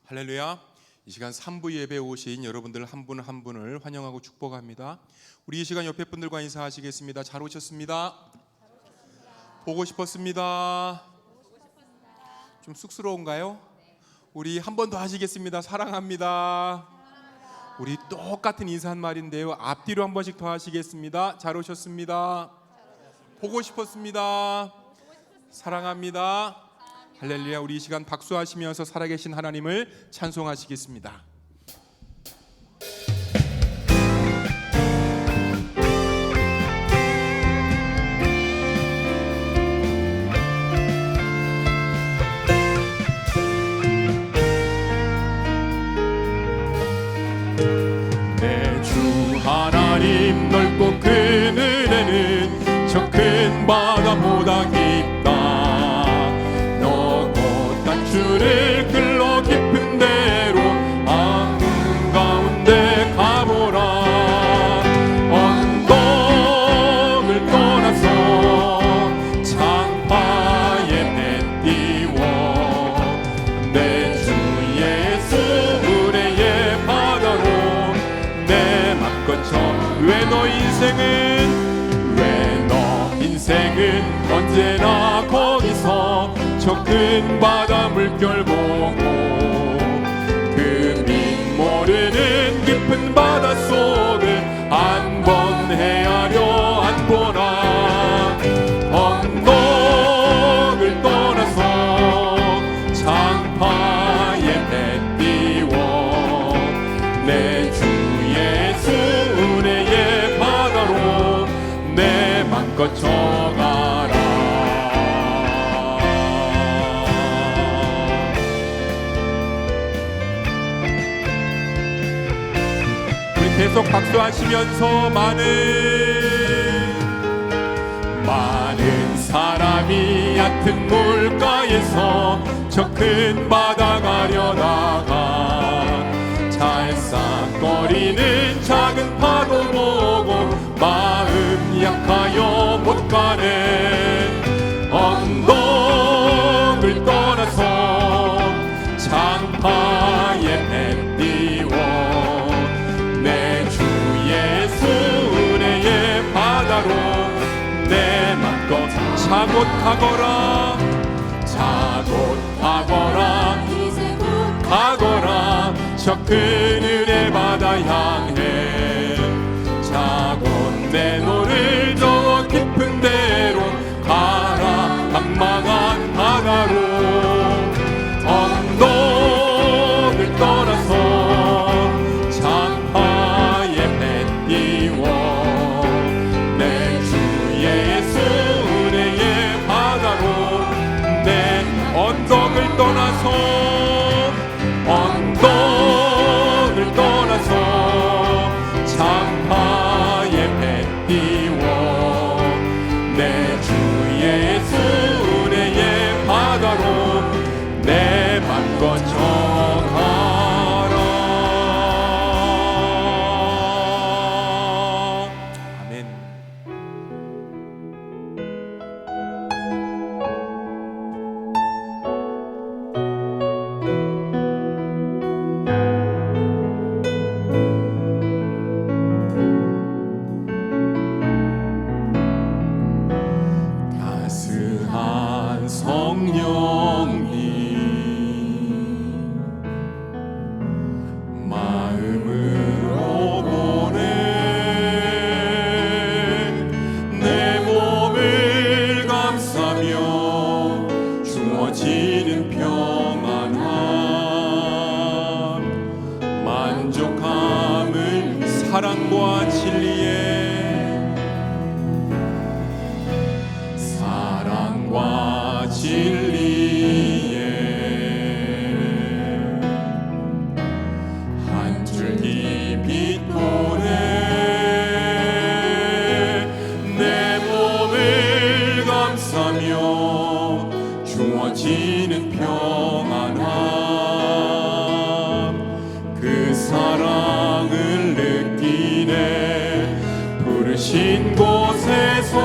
할렐루야. 이 시간 3부 예배에 오신 여러분들 한 분 한 분을 환영하고 축복합니다. 우리 이 시간 옆에 분들과 인사하시겠습니다. 잘 오셨습니다. 보고 싶었습니다. 좀 쑥스러운가요? 우리 한 번 더 하시겠습니다. 사랑합니다. 우리 똑같은 인사 한 말인데요, 앞뒤로 한 번씩 더 하시겠습니다. 잘 오셨습니다. 보고 싶었습니다. 사랑합니다. 할렐루야. 우리 이 시간 박수하시면서 살아계신 하나님을 찬송하시겠습니다. 내 주 하나님 넓고 큰 은혜는 저 큰 바다보다 깊다. 주를 끌러 깊은 데로暗가운데 가보라. 언덕을 떠나서 창파에 내띄워 내 주 예수 은혜의 바다로 내 맘 거쳐. 왜 너 인생은 언제나 거기서 저 큰 바다 물결 보고 그 민 모르는 깊은 바다 속을 한 번 헤아려 안보라. 언덕을 떠나서 창파에 내띄워 내 주 예수 은혜의 바다로 내 맘 거쳐가라. 계속 박수하시면서 많은 사람이 얕은 물가에서 저 큰 바다 가려다가 찰싹거리는 작은 파도 보고 마음 약하여 못 가네. 언덕을 떠나서 창파에 내띄워 내 주 예수 은혜의 바다로 내 맘껏 자곧 가거라 이제 곧 가거라. 저 큰 은혜 바다 향해 자곧 내 노를 저 깊은 데로 가라. 방망한 바다로 언덕을 떠나서 언덕을 떠나서 창파에 뱉띄워 내 주 예수 은혜의 바다로 내 맘 거쳐가라. 아멘. 성령님 마음으로 보내 내 몸을 감싸며 주어지는 평안함 만족함을 사랑과 진리에 진리에 한 줄기 빛 보내 내 몸을 감싸며 주어지는 평안함 그 사랑을 느끼네. 부르신 곳에서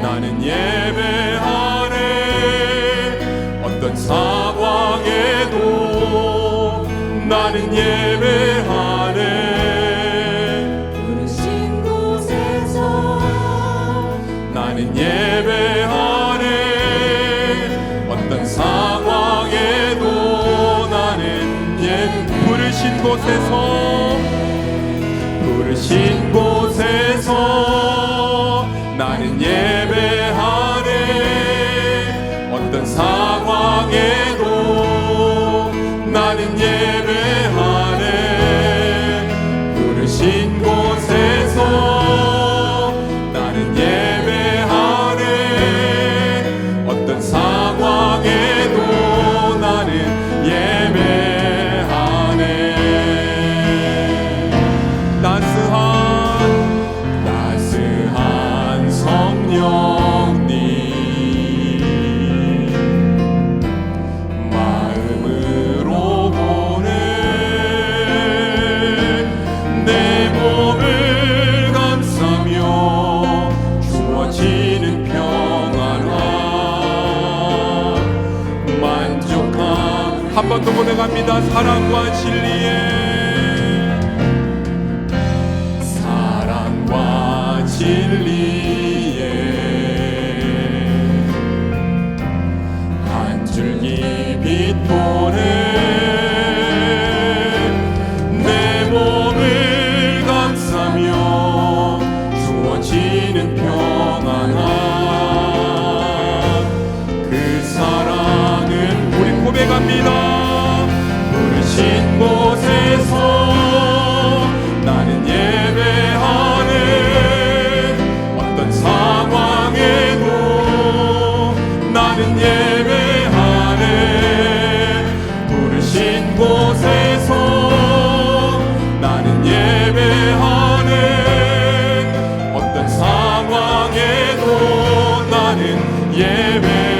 나는 예배하네. 어떤 상황에도 나는 예배하네. 어떤 상황에도 나는 부르신 곳에서 나는 예배하네. 어떤 상황에도 나는 예배하네. 부르신 곳에서 나는 예배하네. 어떤 상황에도 나는 예배하네. 따스한 성령님 마음으로 보내 내 몸을 감싸며 주어지는 평안과 만족함. 한 번 더 고백합니다. 사랑과 진리에 한 줄기 빛 보내 내 몸을 감싸며 주어지는 평안함. 그 사랑은 우리 고백합니다. 부르신 곳에서 나는 예배하네. 어떤 상황에도 나는 예배하네. 부르신 곳에서 나는 예배하네. 어떤 상황에도 나는 예배하네.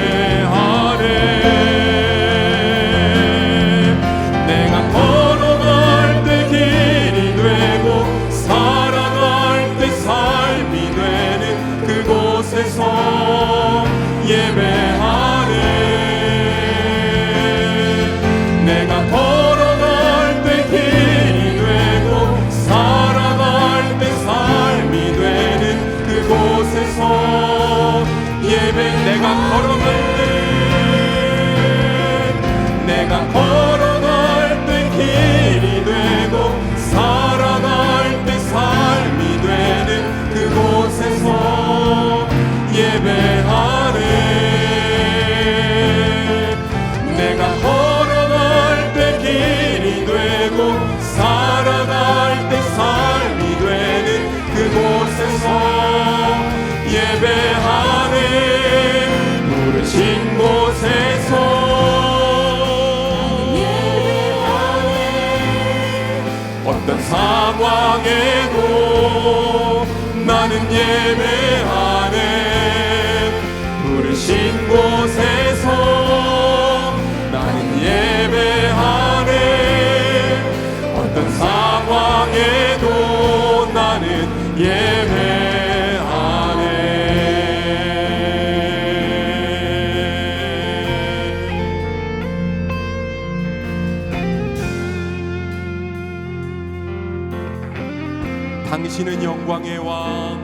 내가 걸어갈 때 길이 되고 살아갈 때 삶이 되는 그곳에서 예배하네. 내가 걸어갈 때 길이 되고 살아갈 때 삶이 되는 그곳에서 예배. 내가 걸어갈 때 길이 되고 살아갈 때 삶이 되는 그곳에서 예배하네. 내가 걸어갈 때 길이 되고 살아갈 때 삶이 되는 그곳에서 예배하네. 부르신 곳에서 어떤 상황에도 나는 예배하네. 부르신 곳에서 나는 예배하네. 어떤 상황에도 나는 예배하네. 당신은 영광의 왕,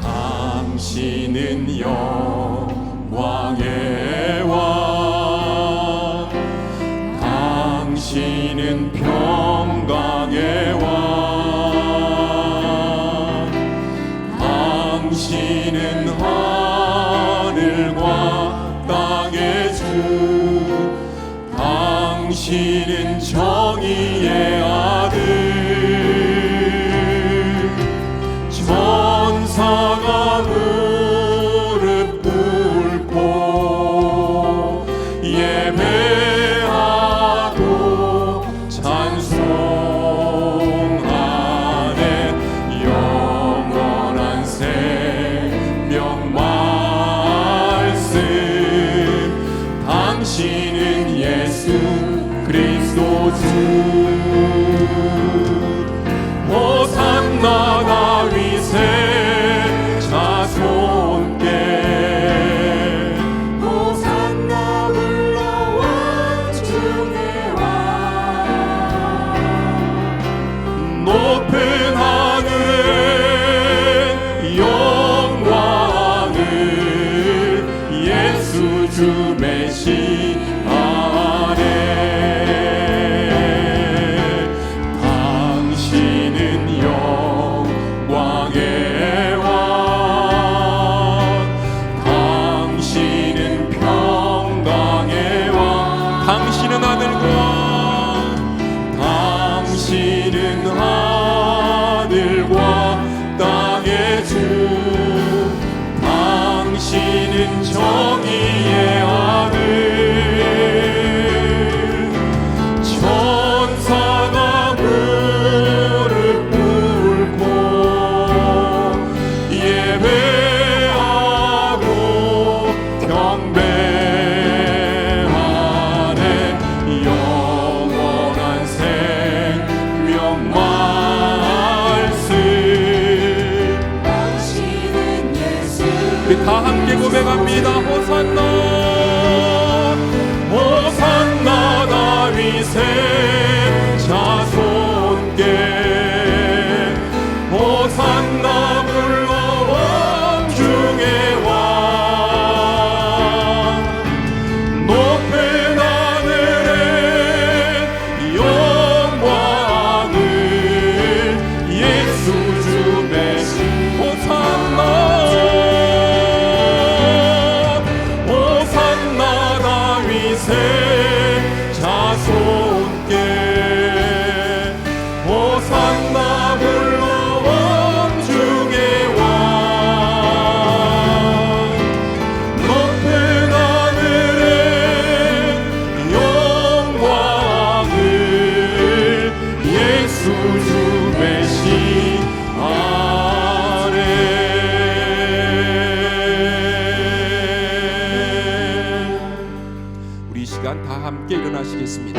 당신은 영광의 왕, 당신은 평강의 왕, 당신은 하늘과 땅의 주, 당신은 정의의 아들. 천사가 무릎 꿇고 예배하고 찬송하네. 영원한 생명 말씀. 당신은 예수 그리스도 주. 주매시 아래 당신은 영광의 왕 당신은 평강의 왕 당신은 하늘과 당신은 하늘과 땅의 주 당신은 정의의 하늘 천사가 무릎 꿇고 예배하고 경배하네 영원한 생명 말씀 당신은 예수 우리 다 함께 고백합니다. 호산나 호산나 다윗의 자손께 호산나 불러 왕 중의 왕 높은 하늘에 영광을 예수 주 메시 호산나 호산나 다윗의 자손께 호산나 불러 왕 중의 왕 높은 하늘에 영광을 예수 주 메시 아래 우리 이 시간 다 함께 일어나시겠습니다.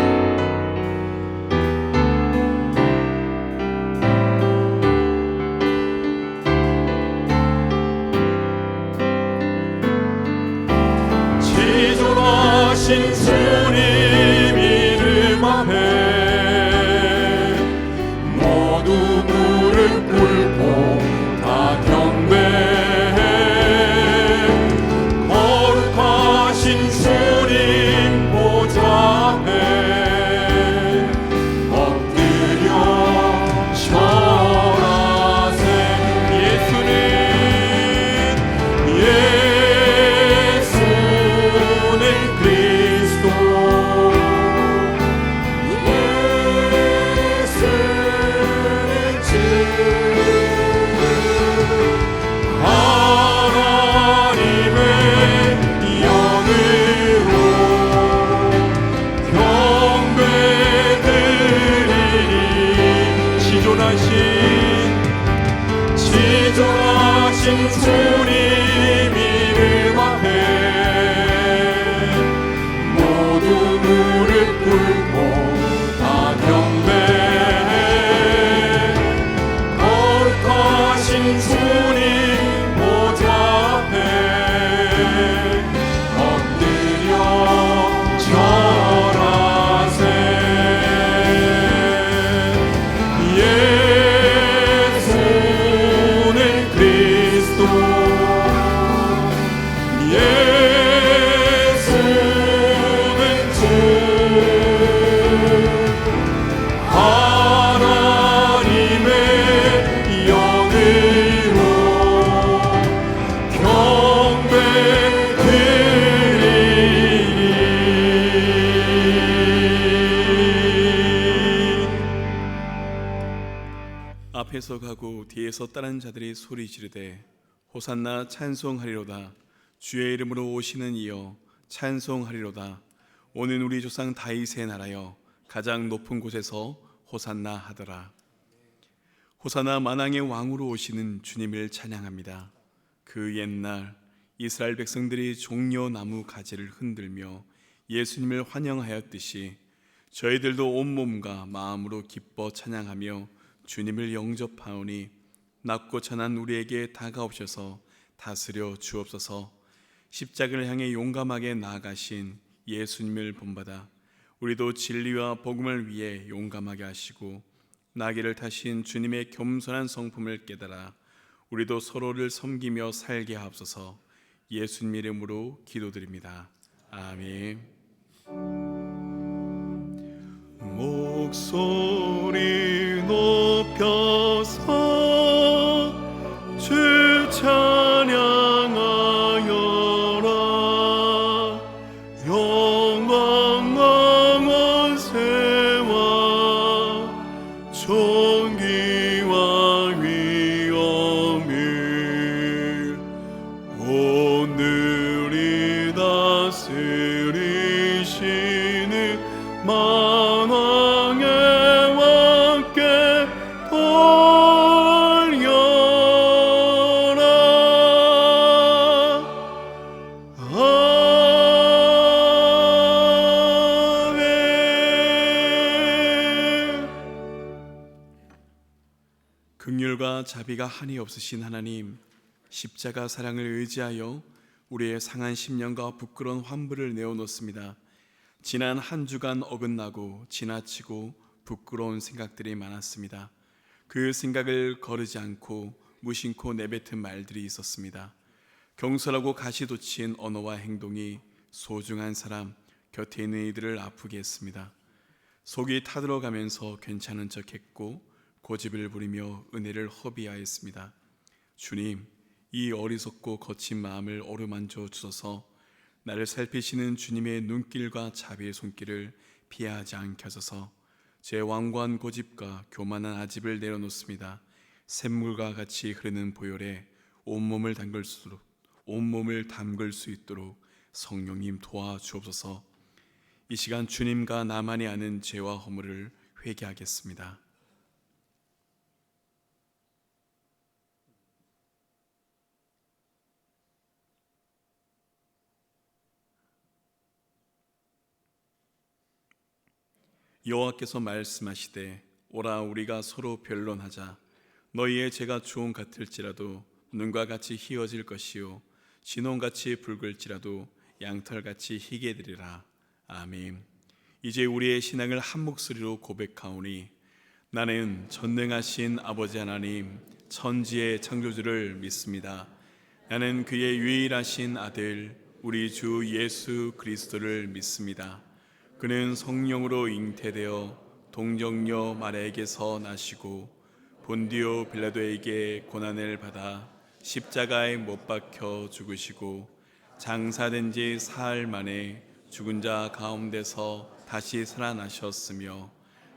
지존하신 주님 이름 앞에 모두 무릎 꿇고 다 경배해 거룩하신 주님 보좌 앞에 엎드려 절하세 예수는 그리스도 예수는 주 하나님의 영으로 경배드리니 지존하신 주님 이름 앞에 모두 무릎 꿇고 다 경배해 거룩하신 주님 보좌 앞에 엎드려 절하세 예수는 그리스도 예수는 주 하나님의 영으로 경배드리니 앞에서 가고 뒤에서 따르는 자들이 소리 지르되 호산나 찬송하리로다 주의 이름으로 오시는 이여 찬송하리로다 오는 우리 조상 다윗의 나라여 가장 높은 곳에서 호산나 하더라. 호산나 만왕의 왕으로 오시는 주님을 찬양합니다. 그 옛날 이스라엘 백성들이 종려나무 가지를 흔들며 예수님을 환영하였듯이 저희들도 온몸과 마음으로 기뻐 찬양하며 주님을 영접하오니 낮고 천한 우리에게 다가오셔서 다스려 주옵소서. 십자가를 향해 용감하게 나아가신 예수님을 본받아 우리도 진리와 복음을 위해 용감하게 하시고 나귀를 타신 주님의 겸손한 성품을 깨달아 우리도 서로를 섬기며 살게 하옵소서. 예수님 이름으로 기도드립니다. 아멘. 목소리 높여서 주 찬양하여라. 영광 왕원세와 존귀와 위엄을 오늘이 다스리시는 만왕의 왕께 돌려라. 아멘. 긍휼과 자비가 한이 없으신 하나님, 십자가 사랑을 의지하여 우리의 상한 심령과 부끄러운 환부를 내어놓습니다. 지난 한 주간 어긋나고 지나치고 부끄러운 생각들이 많았습니다. 그 생각을 거르지 않고 무심코 내뱉은 말들이 있었습니다. 경솔하고 가시돋친 언어와 행동이 소중한 사람, 곁에 있는 이들을 아프게 했습니다. 속이 타들어가면서 괜찮은 척했고 고집을 부리며 은혜를 허비하였습니다. 주님, 이 어리석고 거친 마음을 어루만져 주소서. 나를 살피시는 주님의 눈길과 자비의 손길을 피하지 않게 하소서. 제 완고한 고집과 교만한 아집을 내려놓습니다. 샘물과 같이 흐르는 보혈에 온몸을 담글 수 있도록 성령님 도와주옵소서. 이 시간 주님과 나만이 아는 죄와 허물을 회개하겠습니다. 여호와께서 말씀하시되 오라 우리가 서로 변론하자. 너희의 죄가 주홍 같을지라도 눈과 같이 희어질 것이요 진홍같이 붉을지라도 양털같이 희게 되리라. 아멘. 이제 우리의 신앙을 한 목소리로 고백하오니 나는 전능하신 아버지 하나님 천지의 창조주를 믿습니다. 나는 그의 유일하신 아들 우리 주 예수 그리스도를 믿습니다. 그는 성령으로 잉태되어 동정녀 마리아에게서 나시고 본디오 빌라도에게 고난을 받아 십자가에 못 박혀 죽으시고 장사된 지 사흘 만에 죽은 자 가운데서 다시 살아나셨으며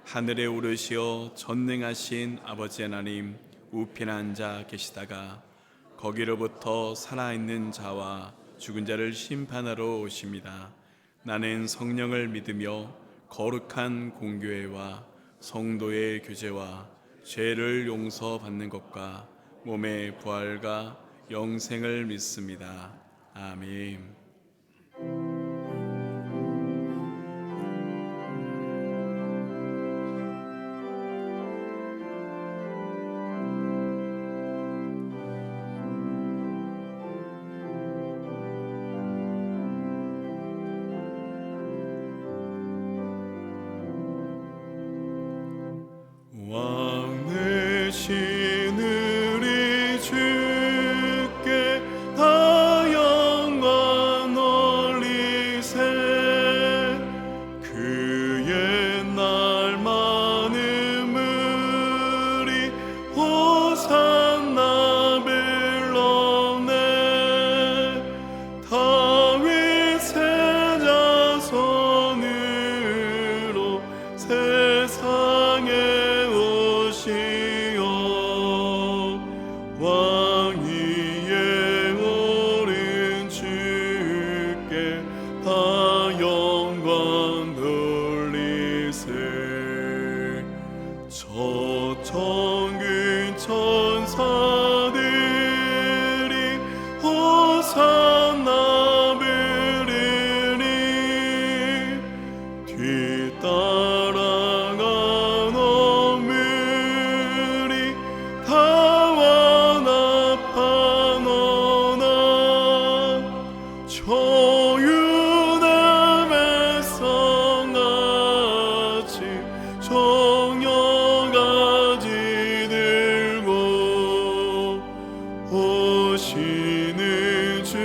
하늘에 오르시어 전능하신 아버지 하나님 우편에 앉아 계시다가 거기로부터 살아있는 자와 죽은 자를 심판하러 오십니다. 나는 성령을 믿으며 거룩한 공교회와 성도의 교제와 죄를 용서받는 것과 몸의 부활과 영생을 믿습니다. 아멘. 왕 되신 우리 주께 다 영광 올리세. 그의 날 많은 무리 호산나 불렀네. 다윗의 자손으로 세상에 왕위에 오른 주께 다 영광 돌리세. 저 천군 천사들이 호산나 부르니 뒤따라간 어물이 다와 나파노나. 조유의 백성같이 정령같이 들고 오시는 주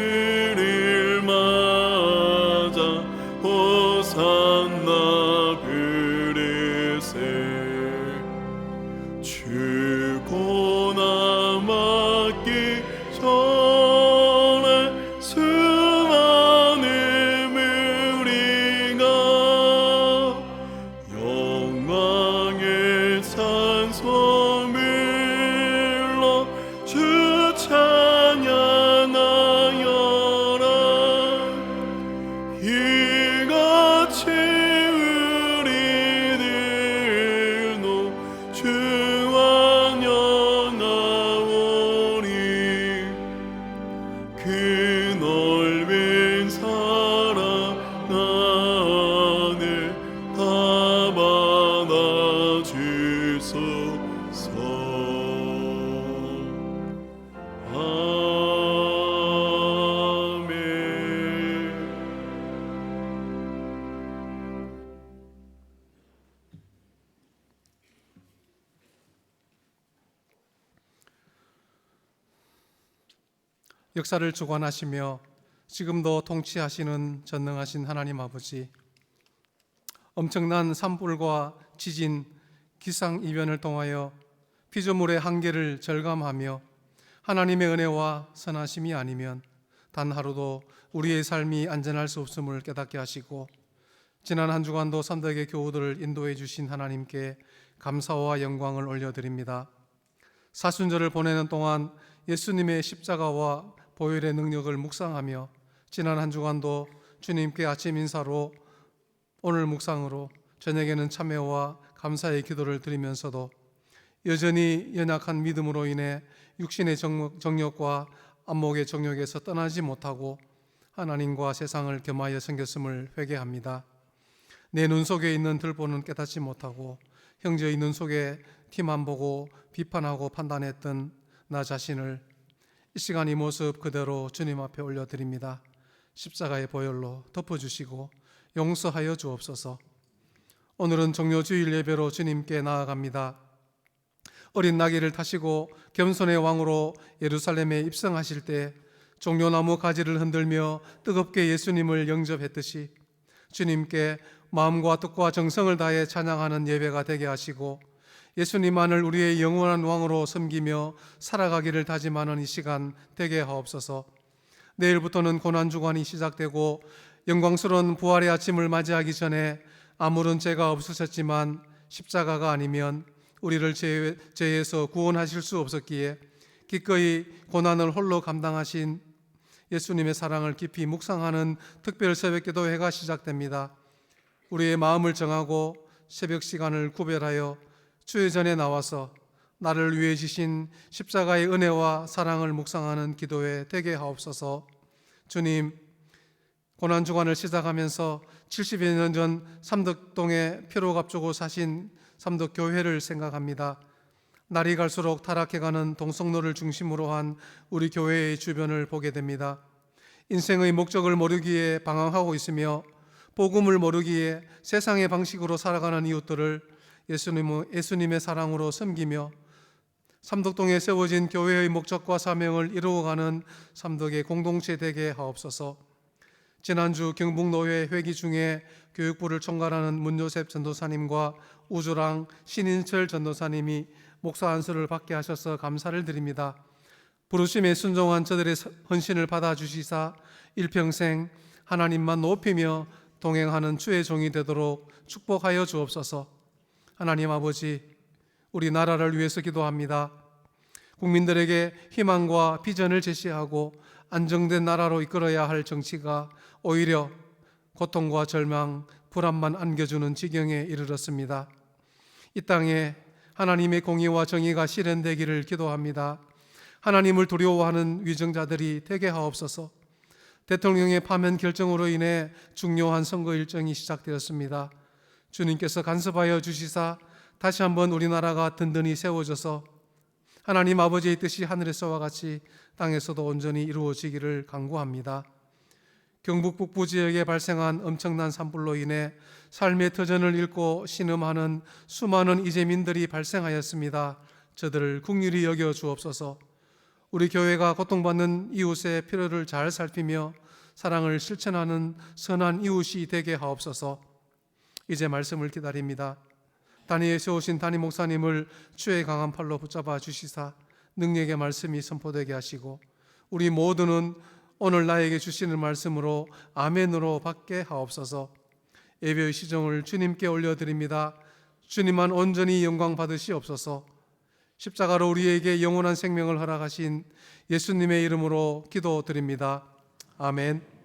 역사를 주관하시며 지금도 통치하시는 전능하신 하나님 아버지, 엄청난 산불과 지진, 기상이변을 통하여 피조물의 한계를 절감하며 하나님의 은혜와 선하심이 아니면 단 하루도 우리의 삶이 안전할 수 없음을 깨닫게 하시고, 지난 한 주간도 삼덕의 교우들을 인도해 주신 하나님께 감사와 영광을 올려드립니다. 사순절을 보내는 동안 예수님의 십자가와 보혈의 능력을 묵상하며 지난 한 주간도 주님께 아침 인사로, 오늘 묵상으로 저녁에는 참회와 감사의 기도를 드리면서도 여전히 연약한 믿음으로 인해 육신의 정욕과 안목의 정욕에서 떠나지 못하고 하나님과 세상을 겸하여 섬겼음을 회개합니다. 내 눈 속에 있는 들보는 깨닫지 못하고 형제의 눈 속에 티만 보고 비판하고 판단했던 나 자신을 이 시간 이 모습 그대로 주님 앞에 올려드립니다. 십자가의 보혈로 덮어주시고 용서하여 주옵소서. 오늘은 종료주일 예배로 주님께 나아갑니다. 어린 나귀를 타시고 겸손의 왕으로 예루살렘에 입성하실 때 종려나무 가지를 흔들며 뜨겁게 예수님을 영접했듯이 주님께 마음과 뜻과 정성을 다해 찬양하는 예배가 되게 하시고, 예수님만을 우리의 영원한 왕으로 섬기며 살아가기를 다짐하는 이 시간 되게 하옵소서. 내일부터는 고난주간이 시작되고 영광스러운 부활의 아침을 맞이하기 전에 아무런 죄가 없으셨지만 십자가가 아니면 우리를 죄에서 구원하실 수 없었기에 기꺼이 고난을 홀로 감당하신 예수님의 사랑을 깊이 묵상하는 특별 새벽기도회가 시작됩니다. 우리의 마음을 정하고 새벽 시간을 구별하여 주의 전에 나와서 나를 위해 지신 십자가의 은혜와 사랑을 묵상하는 기도회 되게 하옵소서. 주님, 고난주간을 시작하면서 70여 년 전 삼덕동에 피로 값주고 사신 삼덕교회를 생각합니다. 날이 갈수록 타락해가는 동성로를 중심으로 한 우리 교회의 주변을 보게 됩니다. 인생의 목적을 모르기에 방황하고 있으며 복음을 모르기에 세상의 방식으로 살아가는 이웃들을 예수님의 사랑으로 섬기며 삼덕동에 세워진 교회의 목적과 사명을 이루어가는 삼덕의 공동체 되게 하옵소서. 지난주 경북노회 회기 중에 교육부를 총괄하는 문요셉 전도사님과 우주랑 신인철 전도사님이 목사 안수를 받게 하셔서 감사를 드립니다. 부르심에 순종한 저들의 헌신을 받아주시사 일평생 하나님만 높이며 동행하는 주의 종이 되도록 축복하여 주옵소서. 하나님 아버지, 우리 나라를 위해서 기도합니다. 국민들에게 희망과 비전을 제시하고 안정된 나라로 이끌어야 할 정치가 오히려 고통과 절망, 불안만 안겨주는 지경에 이르렀습니다. 이 땅에 하나님의 공의와 정의가 실현되기를 기도합니다. 하나님을 두려워하는 위정자들이 되게 하옵소서. 대통령의 파면 결정으로 인해 중요한 선거 일정이 시작되었습니다. 주님께서 간섭하여 주시사 다시 한번 우리나라가 든든히 세워져서 하나님 아버지의 뜻이 하늘에서와 같이 땅에서도 온전히 이루어지기를 간구합니다. 경북 북부 지역에 발생한 엄청난 산불로 인해 삶의 터전을 잃고 신음하는 수많은 이재민들이 발생하였습니다. 저들을 긍휼히 여겨 주옵소서. 우리 교회가 고통받는 이웃의 필요를 잘 살피며 사랑을 실천하는 선한 이웃이 되게 하옵소서. 이제 말씀을 기다립니다. 단위에 세우신 담임 목사님을 주의 강한 팔로 붙잡아 주시사 능력의 말씀이 선포되게 하시고, 우리 모두는 오늘 나에게 주시는 말씀으로 아멘으로 받게 하옵소서. 예배의 시종을 주님께 올려드립니다. 주님만 온전히 영광 받으시옵소서. 십자가로 우리에게 영원한 생명을 허락하신 예수님의 이름으로 기도드립니다. 아멘.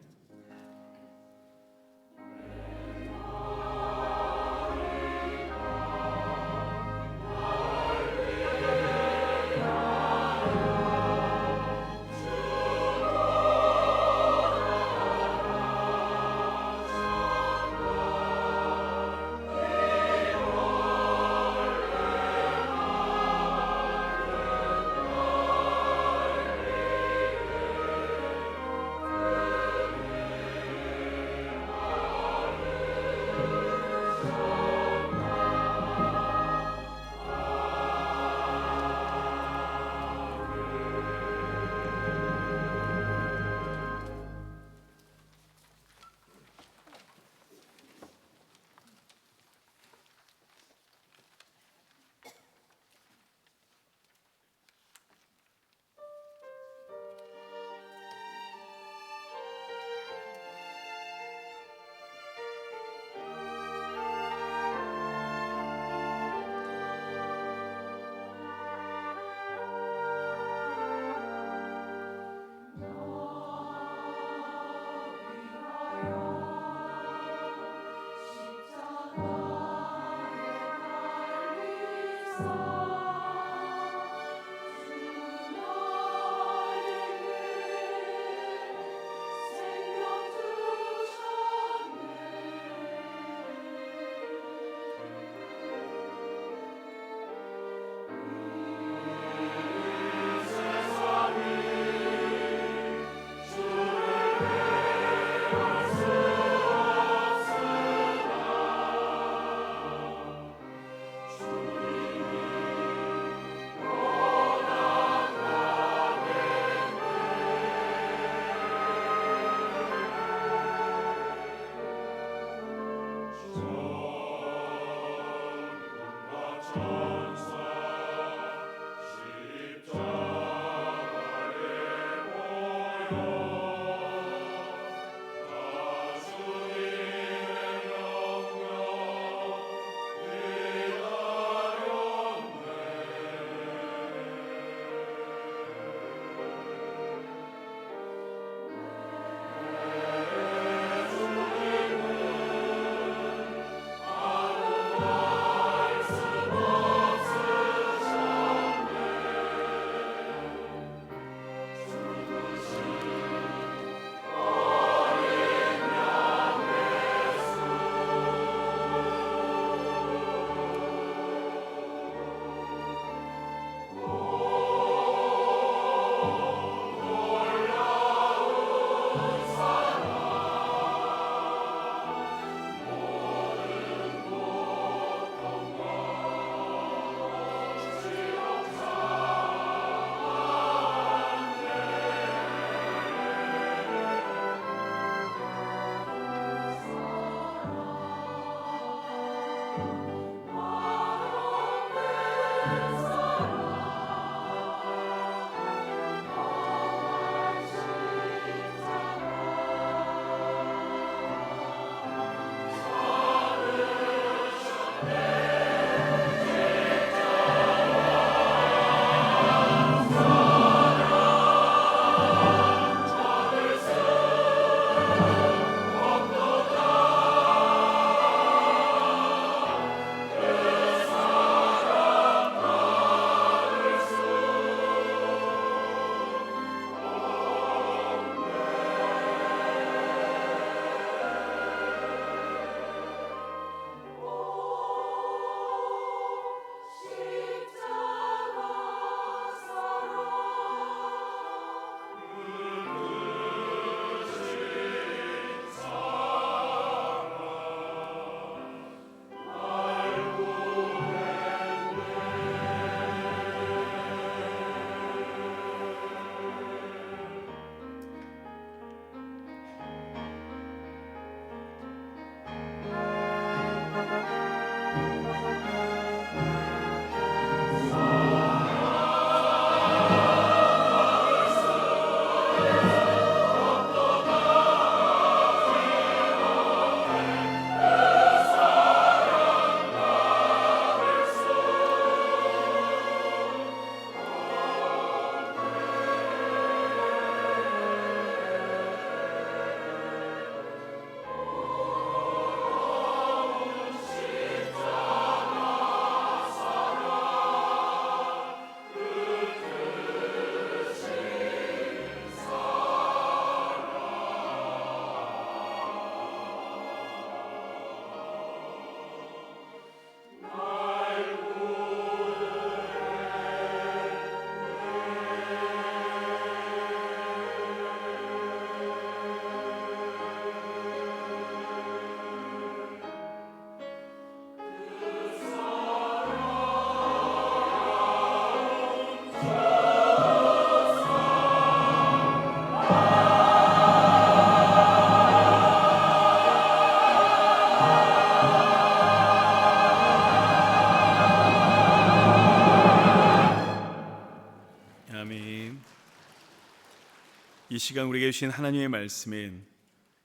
이 시간 우리에게 주신 하나님의 말씀은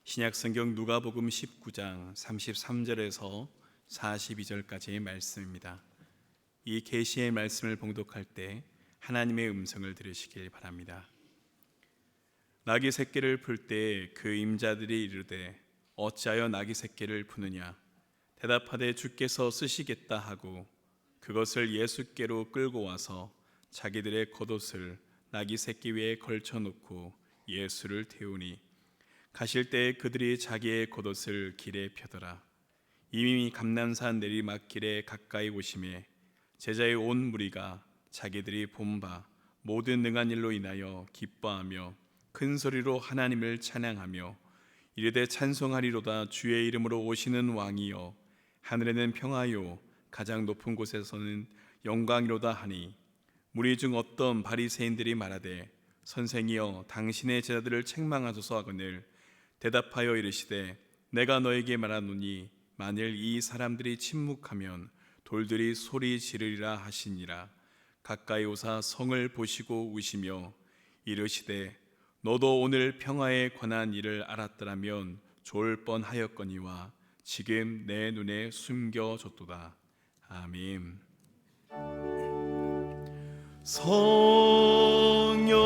신약성경 누가복음 19장 33절에서 42절까지의 말씀입니다. 이 계시의 말씀을 봉독할 때 하나님의 음성을 들으시길 바랍니다. 나귀 새끼를 풀 때 그 임자들이 이르되 어찌하여 나귀 새끼를 푸느냐 대답하되 주께서 쓰시겠다 하고 그것을 예수께로 끌고 와서 자기들의 겉옷을 나귀 새끼 위에 걸쳐 놓고 예수를 태우니 가실 때 그들이 자기의 겉옷을 길에 펴더라. 이미 감난산 내리막길에 가까이 오심에 제자의 온 무리가 자기들이 본 바 모든 능한 일로 인하여 기뻐하며 큰 소리로 하나님을 찬양하며 이르되 찬송하리로다. 주의 이름으로 오시는 왕이여, 하늘에는 평화요 가장 높은 곳에서는 영광이로다 하니, 무리 중 어떤 바리새인들이 말하되 선생이여 당신의 제자들을 책망하소서 하거늘 대답하여 이르시되 내가 너에게 말하노니 만일 이 사람들이 침묵하면 돌들이 소리 지르리라 하시니라. 가까이 오사 성을 보시고 우시며 이르시되 너도 오늘 평화에 관한 일을 알았더라면 좋을 뻔하였거니와 지금 내 눈에 숨겨졌도다. 아멘. 성령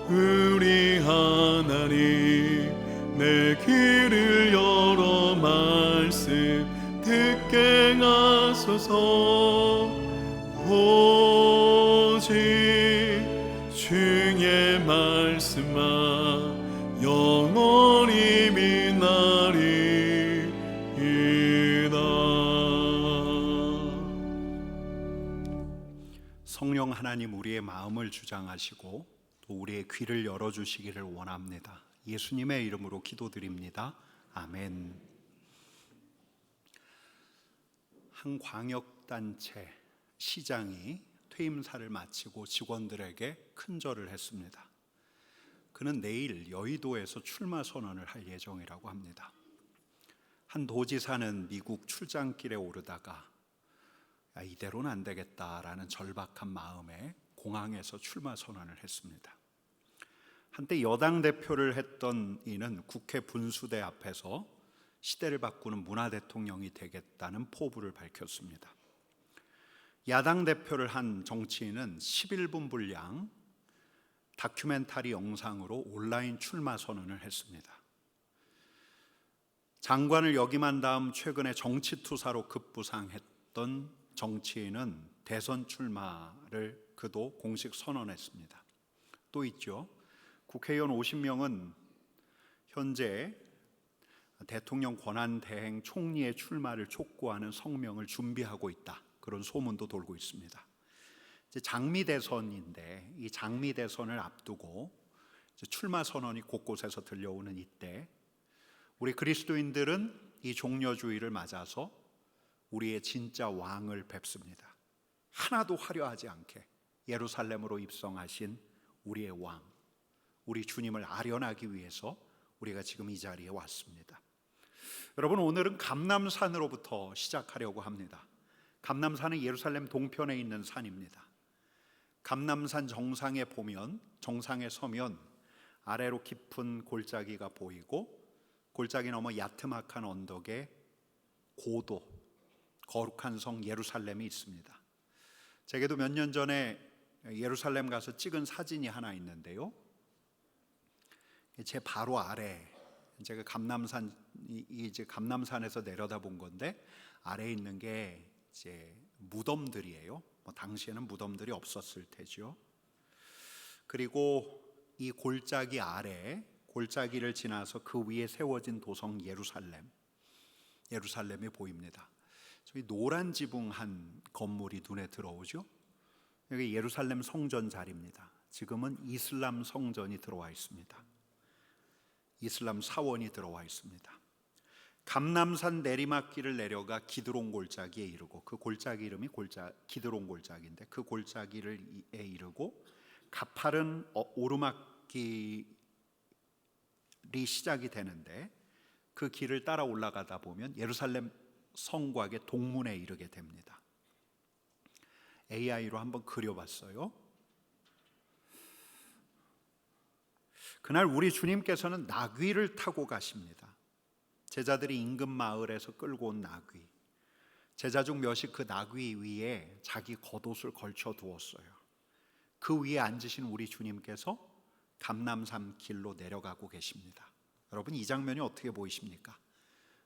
우리 하나님, 내 귀를 열어 말씀 듣게 하소서. 오직 주의 말씀만 영원히 믿나리이다. 성령 하나님, 우리의 마음을 주장하시고 또 우리의 귀를 열어주시기를 원합니다. 예수님의 이름으로 기도드립니다. 아멘. 한 광역단체 시장이 퇴임사를 마치고 직원들에게 큰절을 했습니다. 그는 내일 여의도에서 출마 선언을 할 예정이라고 합니다. 한 도지사는 미국 출장길에 오르다가 이대로는 안 되겠다라는 절박한 마음에 공항에서 출마 선언을 했습니다. 한때 여당 대표를 했던 이는 국회 분수대 앞에서 시대를 바꾸는 문화 대통령이 되겠다는 포부를 밝혔습니다. 야당 대표를 한 정치인은 11분 분량 다큐멘터리 영상으로 온라인 출마 선언을 했습니다. 장관을 역임한 다음 최근에 정치투사로 급부상했던 정치인은 대선 출마를 그도 공식 선언했습니다. 또 있죠. 국회의원 50명은 현재 대통령 권한대행 총리의 출마를 촉구하는 성명을 준비하고 있다, 그런 소문도 돌고 있습니다. 이제 장미 대선인데 이 장미 대선을 앞두고 이제 출마 선언이 곳곳에서 들려오는 이때 우리 그리스도인들은 이 종려주의를 맞아서 우리의 진짜 왕을 뵙습니다. 하나도 화려하지 않게 예루살렘으로 입성하신 우리의 왕, 우리 주님을 아련하기 위해서 우리가 지금 이 자리에 왔습니다. 여러분, 오늘은 감람산으로부터 시작하려고 합니다. 감람산은 예루살렘 동편에 있는 산입니다. 감람산 정상에 서면 아래로 깊은 골짜기가 보이고 골짜기 너머 야트막한 언덕에 고도, 거룩한 성 예루살렘이 있습니다. 제게도 몇 년 전에 예루살렘 가서 찍은 사진이 하나 있는데요. 제 바로 아래, 제가 감람산에서 내려다본 건데 아래에 있는 게 이제 무덤들이에요. 당시에는 무덤들이 없었을 테죠. 그리고 이 골짜기 아래, 골짜기를 지나서 그 위에 세워진 도성 예루살렘이 보입니다. 저기 노란 지붕한 건물이 눈에 들어오죠. 여기 예루살렘 성전 자리입니다. 지금은 이슬람 성전이 들어와 있습니다. 이슬람 사원이 들어와 있습니다. 감람산 내리막길을 내려가 기드론 골짜기에 이르고, 그 골짜기 이름이 기드론 골짜기인데 그 골짜기에 이르고 가파른 오르막길이 시작이 되는데 그 길을 따라 올라가다 보면 예루살렘 성곽의 동문에 이르게 됩니다. AI로 한번 그려봤어요. 그날 우리 주님께서는 나귀를 타고 가십니다. 제자들이 인근 마을에서 끌고 온 나귀, 제자 중 몇이 그 나귀 위에 자기 겉옷을 걸쳐 두었어요. 그 위에 앉으신 우리 주님께서 감람산 길로 내려가고 계십니다. 여러분, 이 장면이 어떻게 보이십니까?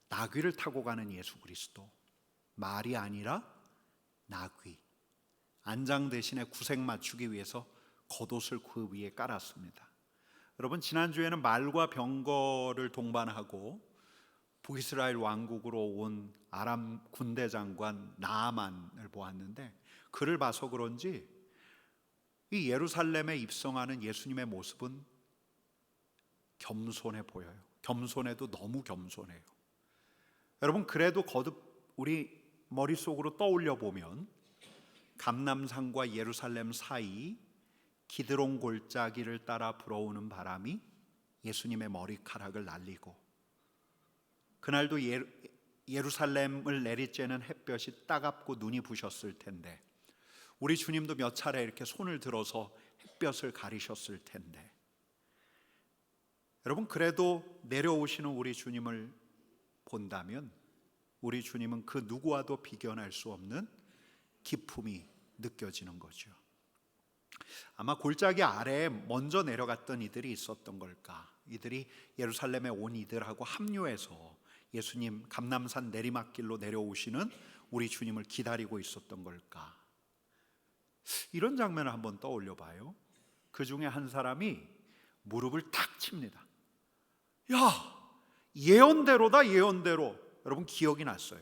나귀를 타고 가는 예수 그리스도, 말이 아니라 나귀, 안장 대신에 구색 맞추기 위해서 겉옷을 그 위에 깔았습니다. 여러분, 지난주에는 말과 병거를 동반하고 북이스라엘 왕국으로 온 아람 군대 장관 나아만을 보았는데, 그를 봐서 그런지 이 예루살렘에 입성하는 예수님의 모습은 겸손해 보여요. 겸손해도 너무 겸손해요. 여러분, 그래도 거듭 우리 머릿속으로 떠올려 보면 감람산과 예루살렘 사이 기드론 골짜기를 따라 불어오는 바람이 예수님의 머리카락을 날리고, 그날도 예루살렘을 내리쬐는 햇볕이 따갑고 눈이 부셨을 텐데 우리 주님도 몇 차례 이렇게 손을 들어서 햇볕을 가리셨을 텐데, 여러분, 그래도 내려오시는 우리 주님을 본다면 우리 주님은 그 누구와도 비견할 수 없는 기품이 느껴지는 거죠. 아마 골짜기 아래에 먼저 내려갔던 이들이 있었던 걸까? 이들이 예루살렘에 온 이들하고 합류해서 예수님 감람산 내리막길로 내려오시는 우리 주님을 기다리고 있었던 걸까? 이런 장면을 한번 떠올려 봐요. 그 중에 한 사람이 무릎을 탁 칩니다. 야, 예언대로다, 예언대로. 여러분, 기억이 났어요.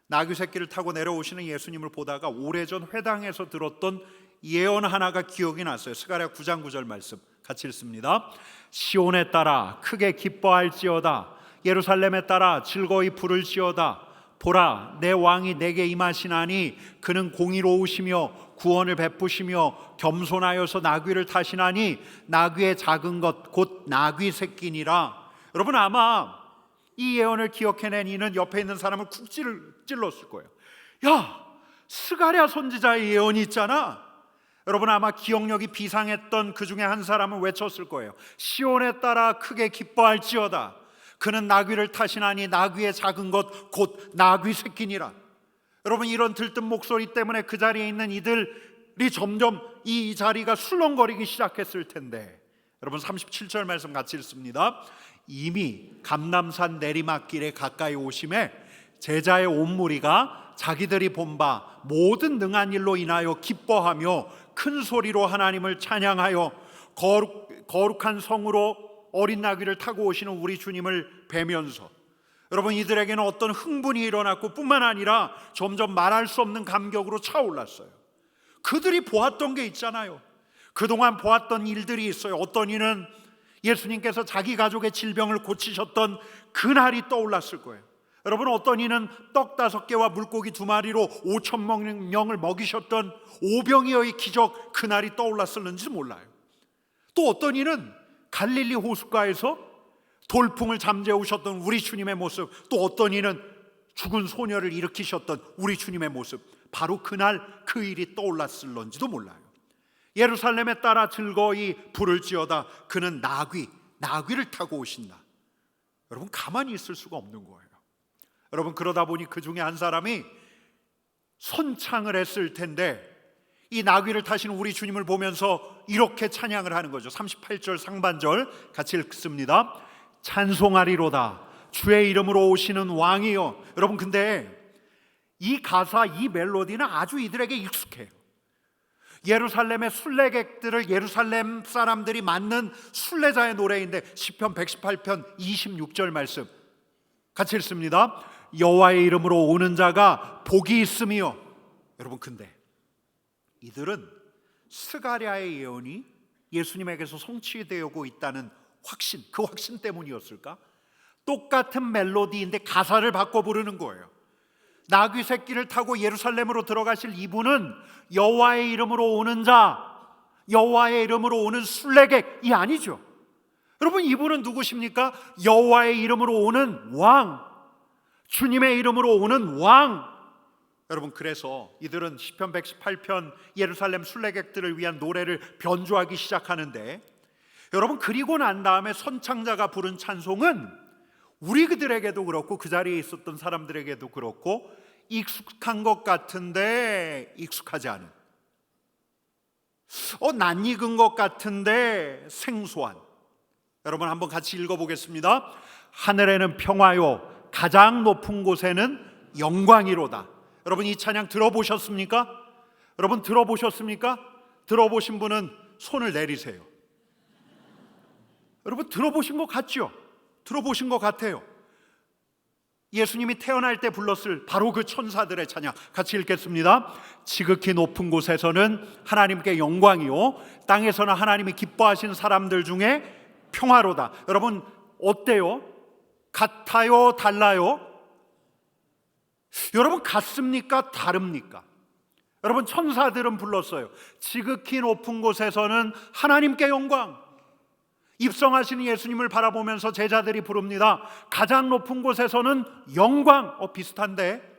나귀 새끼를 타고 내려오시는 예수님을 보다가 오래전 회당에서 들었던 예언 하나가 기억이 났어요. 스가랴 9장 9절 말씀 같이 읽습니다. 시온에 따라 크게 기뻐할지어다, 예루살렘에 따라 즐거이 부를지어다. 보라, 내 왕이 내게 임하시나니 그는 공의로우시며 구원을 베푸시며 겸손하여서 나귀를 타시나니 나귀의 작은 것 곧 나귀 새끼니라. 여러분, 아마 이 예언을 기억해낸 이는 옆에 있는 사람을 쿡 찔렀을 거예요. 야, 스가랴 선지자의 예언이 있잖아. 여러분, 아마 기억력이 비상했던 그 중에 한 사람은 외쳤을 거예요. 시온에 따라 크게 기뻐할지어다, 그는 나귀를 타시나니 나귀의 작은 것 곧 나귀 새끼니라. 여러분, 이런 들뜬 목소리 때문에 그 자리에 있는 이들이 점점 이 자리가 술렁거리기 시작했을 텐데, 여러분 37절 말씀 같이 읽습니다. 이미 감람산 내리막길에 가까이 오심에 제자의 온 무리가 자기들이 본 바 모든 능한 일로 인하여 기뻐하며 큰 소리로 하나님을 찬양하여 거룩한 성으로 어린 나귀를 타고 오시는 우리 주님을 뵈면서, 여러분, 이들에게는 어떤 흥분이 일어났고 뿐만 아니라 점점 말할 수 없는 감격으로 차올랐어요. 그들이 보았던 게 있잖아요. 그동안 보았던 일들이 있어요. 어떤 이는 예수님께서 자기 가족의 질병을 고치셨던 그날이 떠올랐을 거예요. 여러분, 어떤 이는 떡 5개와 물고기 2마리로 5,000명을 먹이셨던 오병이어의 기적, 그날이 떠올랐을는지 몰라요. 또 어떤 이는 갈릴리 호숫가에서 돌풍을 잠재우셨던 우리 주님의 모습, 또 어떤 이는 죽은 소녀를 일으키셨던 우리 주님의 모습, 바로 그날 그 일이 떠올랐을런지도 몰라요. 예루살렘에 따라 즐거이 부를지어다, 그는 나귀를 타고 오신다. 여러분, 가만히 있을 수가 없는 거예요. 여러분, 그러다 보니 그 중에 한 사람이 선창을 했을 텐데, 이 나귀를 타시는 우리 주님을 보면서 이렇게 찬양을 하는 거죠. 38절 상반절 같이 읽습니다. 찬송하리로다, 주의 이름으로 오시는 왕이여. 여러분, 근데 이 가사, 이 멜로디는 아주 이들에게 익숙해요. 예루살렘의 순례객들을 예루살렘 사람들이 맞는 순례자의 노래인데, 시편 118편 26절 말씀 같이 읽습니다. 여호와의 이름으로 오는 자가 복이 있으며. 여러분, 근데 이들은 스가랴의 예언이 예수님에게서 성취되고 있다는 확신, 그 확신 때문이었을까? 똑같은 멜로디인데 가사를 바꿔 부르는 거예요. 나귀 새끼를 타고 예루살렘으로 들어가실 이분은 여호와의 이름으로 오는 자, 여호와의 이름으로 오는 순례객이 아니죠. 여러분, 이분은 누구십니까? 여호와의 이름으로 오는 왕, 주님의 이름으로 오는 왕. 여러분, 그래서 이들은 시편 118편 예루살렘 순례객들을 위한 노래를 변주하기 시작하는데, 여러분, 그리고 난 다음에 선창자가 부른 찬송은 우리 그들에게도 그렇고 그 자리에 있었던 사람들에게도 그렇고 익숙한 것 같은데 익숙하지 않은, 낯익은 것 같은데 생소한. 여러분, 한번 같이 읽어보겠습니다. 하늘에는 평화요, 가장 높은 곳에는 영광이로다. 여러분, 이 찬양 들어보셨습니까? 여러분, 들어보셨습니까? 들어보신 분은 손을 내리세요. 여러분, 들어보신 것 같죠? 들어보신 것 같아요. 예수님이 태어날 때 불렀을 바로 그 천사들의 찬양 같이 읽겠습니다. 지극히 높은 곳에서는 하나님께 영광이요, 땅에서는 하나님이 기뻐하신 사람들 중에 평화로다. 여러분 어때요? 같아요? 달라요? 여러분 같습니까? 다릅니까? 여러분 천사들은 불렀어요. 지극히 높은 곳에서는 하나님께 영광. 입성하시는 예수님을 바라보면서 제자들이 부릅니다. 가장 높은 곳에서는 영광. 비슷한데?